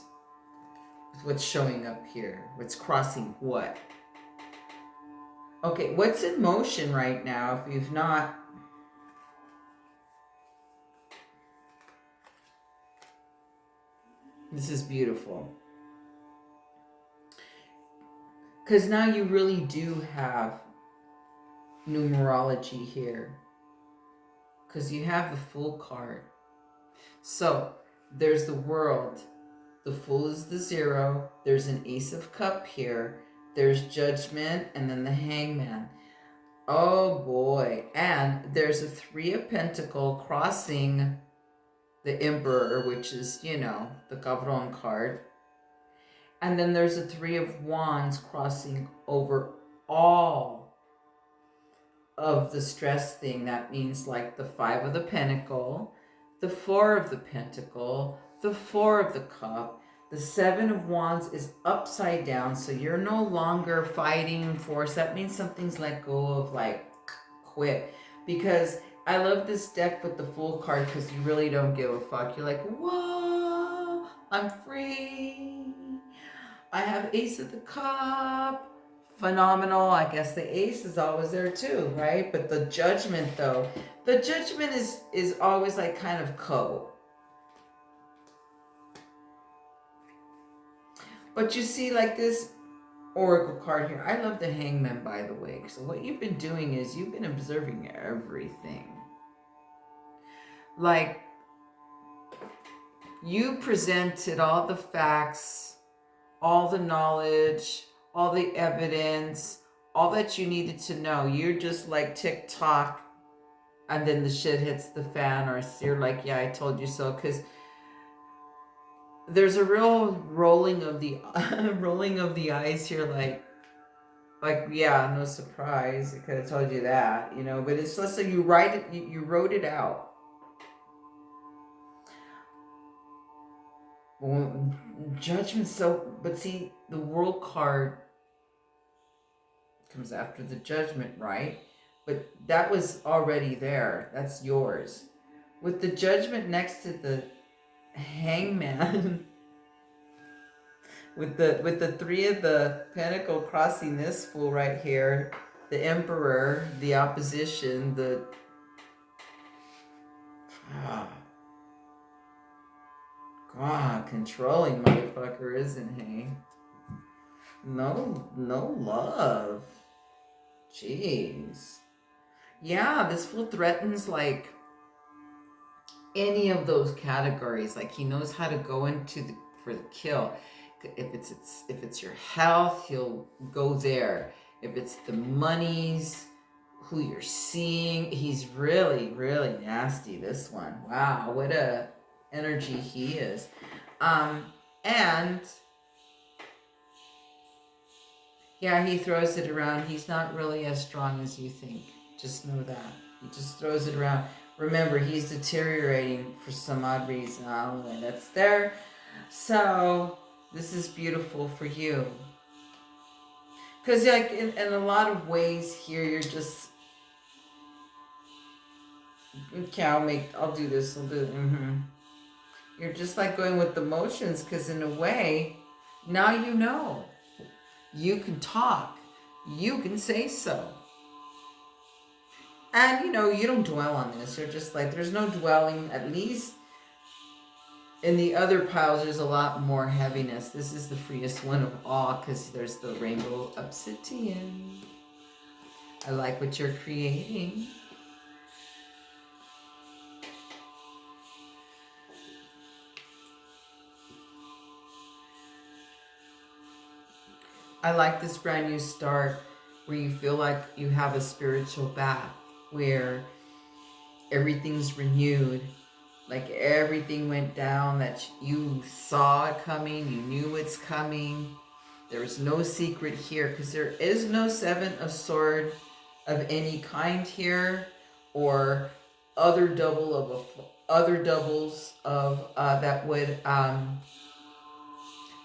with what's showing up here. What's crossing what? Okay, what's in motion right now if you've not... This is beautiful. Because now you really do have numerology here. Because you have the Fool card. So, there's the World. The Fool is the 0. There's an Ace of Cup here. There's Judgment, and then the Hangman. Oh boy. And there's a 3 of Pentacle crossing the Emperor, which is, you know, the Cabron card. And then there's a 3 of Wands crossing over all of the stress thing. That means like the 5 of the Pentacle, the 4 of the Pentacle, the 4 of the Cup. The 7 of Wands is upside down, so you're no longer fighting force. That means something's let go of, like, quit. Because I love this deck with the Fool card because you really don't give a fuck. You're like, whoa, I'm free. I have Ace of the Cup. Phenomenal. I guess the Ace is always there too, right? But the Judgment, though, the Judgment is always like kind of But you see, like this Oracle card here. I love the Hangman, by the way. So what you've been doing is you've been observing everything. Like, you presented all the facts, all the knowledge, all the evidence, all that you needed to know. You're just like TikTok, and then the shit hits the fan, or you're like, yeah, I told you so. Because there's a real rolling of the eyes here, like yeah, no surprise. I could have told you that, you know. But it's just so you write it, you wrote it out. Well, Judgment. So, but see, the World card comes after the Judgment, right? But that was already there. That's yours. With the Judgment next to the Hangman, with the 3 of the Pentacle crossing this Fool right here, the Emperor, the Opposition, the God, controlling motherfucker, isn't he? No love. Jeez. Yeah, this Fool threatens like any of those categories. Like, he knows how to go into for the kill. If it's your health, he'll go there. If it's the monies, who you're seeing, he's really, really nasty, this one. Wow, what a energy he is. And yeah, he throws it around. He's not really as strong as you think. Just know that. He just throws it around. Remember, he's deteriorating for some odd reason. I don't know, that's there. So this is beautiful for you. Because like in a lot of ways here, you're just, okay, I'll do this, I'll do it. You're just like going with the motions, because in a way, now you know. You can talk. You can say so. And, you know, you don't dwell on this. You're just like, there's no dwelling. At least in the other piles, there's a lot more heaviness. This is the freest one of all, because there's the rainbow obsidian. I like what you're creating. I like this brand new start where you feel like you have a spiritual bath, where everything's renewed, like everything went down, that you saw it coming, you knew it's coming. There was no secret here, because there is no Seven of Swords of any kind here, or other doubles of that would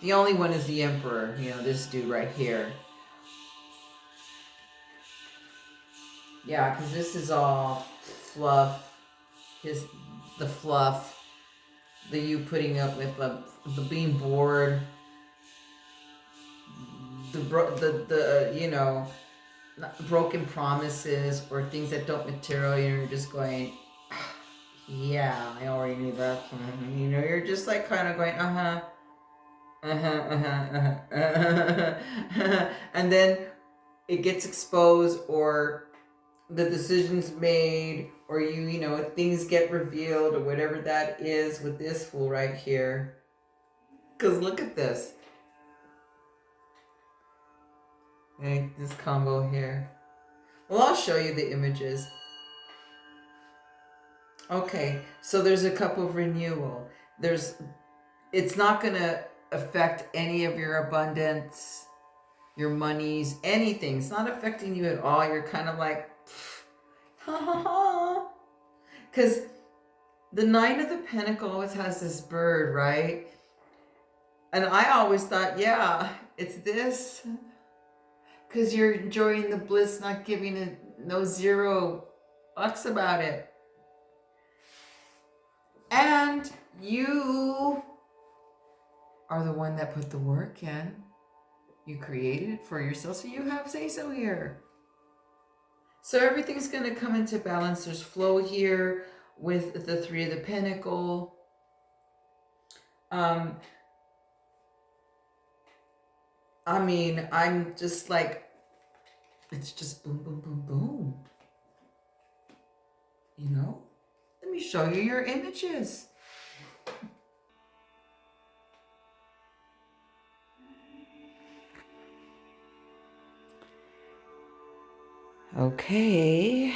the only one is the Emperor, you know, this dude right here. Yeah, because this is all fluff. The fluff, the you putting up with the being bored, the you know, broken promises or things that don't material. You're just going, yeah, I already knew that. You know, you're just like kind of going, and then it gets exposed, or the decision's made, or you know, things get revealed, or whatever that is with this fool right here. Because look at this. Okay, this combo here. Well, I'll show you the images. Okay, so there's a cup of renewal. It's not going to affect any of your abundance, your monies, anything. It's not affecting you at all. You're kind of like, ha ha ha. Because the Knight of the Pentacle always has this bird, right? And I always thought, yeah, it's this. Because you're enjoying the bliss, not giving it no zero fucks about it. And you are the one that put the work in. You created it for yourself, so you have say-so here. So everything's going to come into balance. There's flow here with the Three of the Pentacle. I mean, I'm just like, it's just boom, boom, boom, boom. You know? Let me show you your images. Okay.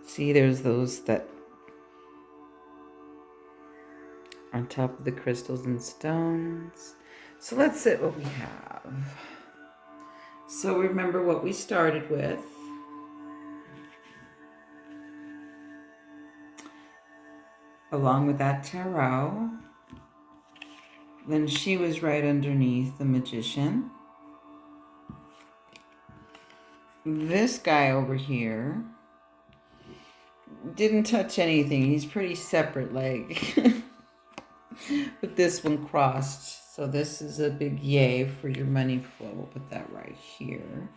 See, there's those that on top of the crystals and stones. So let's see what we have. So remember what we started with. Along with that tarot. Then she was right underneath the Magician. This guy over here didn't touch anything. He's pretty separate, like, with this one crossed. So this is a big yay for your money flow. We'll put that right here.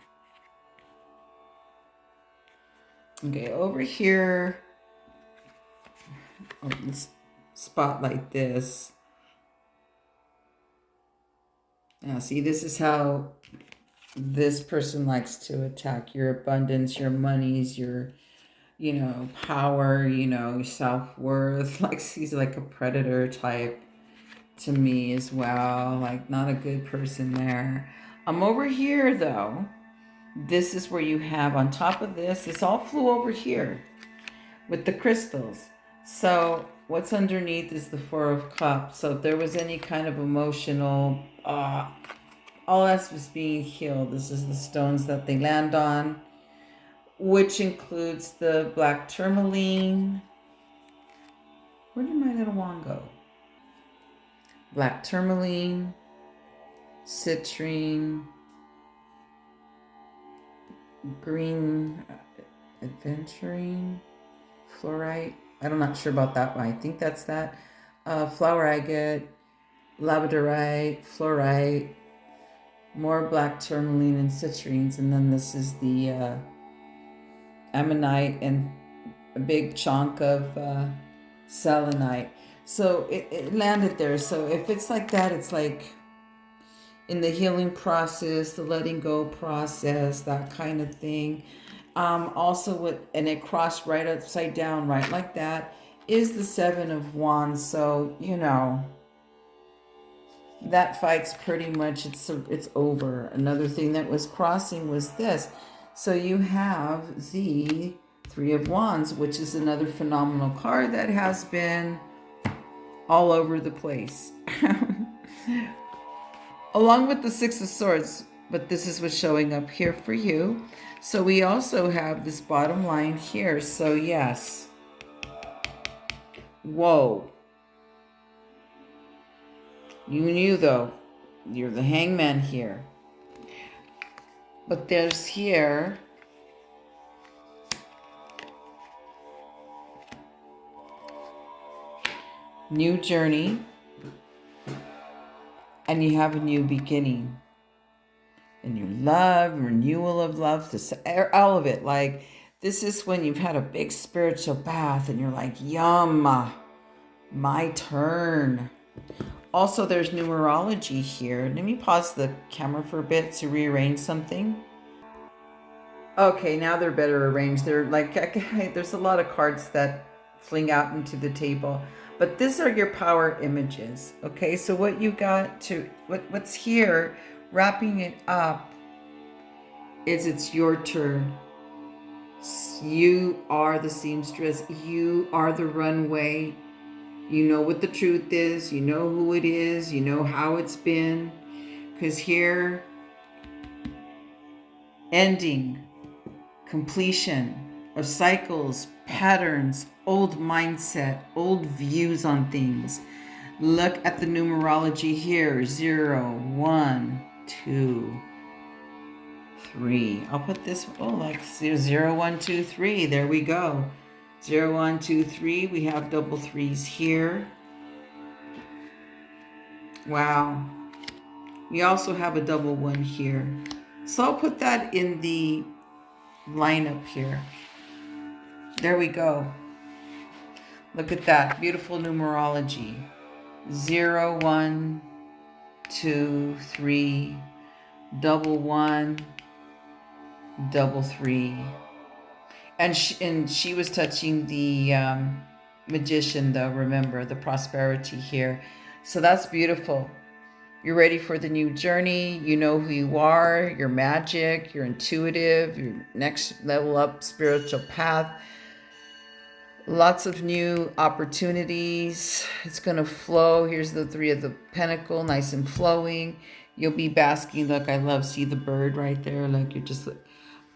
Okay, over here, let's spotlight this. Now, see, this is how this person likes to attack your abundance, your monies, your, you know, power, you know, your self-worth. Like, he's like a predator type to me as well. Like, not a good person there. I'm over here, though. This is where you have, on top of this, this all flew over here with the crystals. So what's underneath is the Four of Cups. So if there was any kind of emotional, all that was being healed. This is the stones that they land on, which includes the black tourmaline. Where did my little wand go? Black tourmaline, citrine, green adventurine, fluorite. I'm not sure about that one. I think that's that. Flower agate, labradorite, fluorite, more black tourmaline and citrines, and then this is the ammonite and a big chunk of selenite. So it landed there. So if it's like that, it's like in the healing process, the letting go process, that kind of thing. Also, and it crossed right upside down, right like that, is the Seven of Wands. So, you know, that fight's pretty much, it's over. Another thing that was crossing was this. So you have the Three of Wands, which is another phenomenal card that has been all over the place. Along with the Six of Swords, but this is what's showing up here for you. So we also have this bottom line here. So yes. Whoa. You knew though. You're the Hangman here. But there's here new journey, and you have a new beginning, and your love, renewal of love, all of it. Like, this is when you've had a big spiritual bath and you're like, yum, my turn. Also, there's numerology here. Let me pause the camera for a bit to rearrange something. Okay, now they're better arranged. They're like, there's a lot of cards that fling out into the table. But these are your power images, okay? So what you got to, what's here, wrapping it up, is it's your turn. You are the seamstress. You are the runway. You know what the truth is. You know who it is. You know how it's been. Because here, ending, completion of cycles, patterns, old mindset, old views on things. Look at the numerology here. 0, 1, 2, 3. I'll put this, like 0, 1, 2, 3. There we go. 0, 1, 2, 3. We have double threes here. Wow. We also have a double 1 here. So I'll put that in the lineup here. There we go. Look at that. Beautiful numerology. 0, 1, 2, 3, double 1, double 3. And she was touching the magician, though, remember, the prosperity here. So that's beautiful. You're ready for the new journey. You know who you are. You're magic. You're intuitive. Your next level up spiritual path. Lots of new opportunities. It's going to flow. Here's the 3 of the Pentacle, nice and flowing. You'll be basking. Look, I see the bird right there. Like, you're just,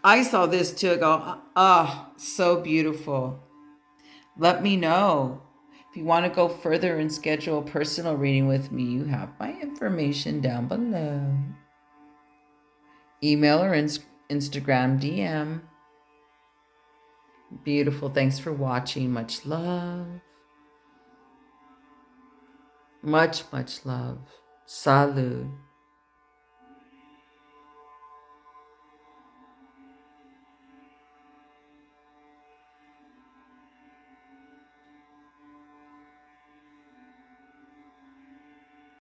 I saw this too. I go, so beautiful. Let me know. If you want to go further and schedule a personal reading with me, you have my information down below. Email or Instagram DM. Beautiful. Thanks for watching. Much love. Much, much love. Salud.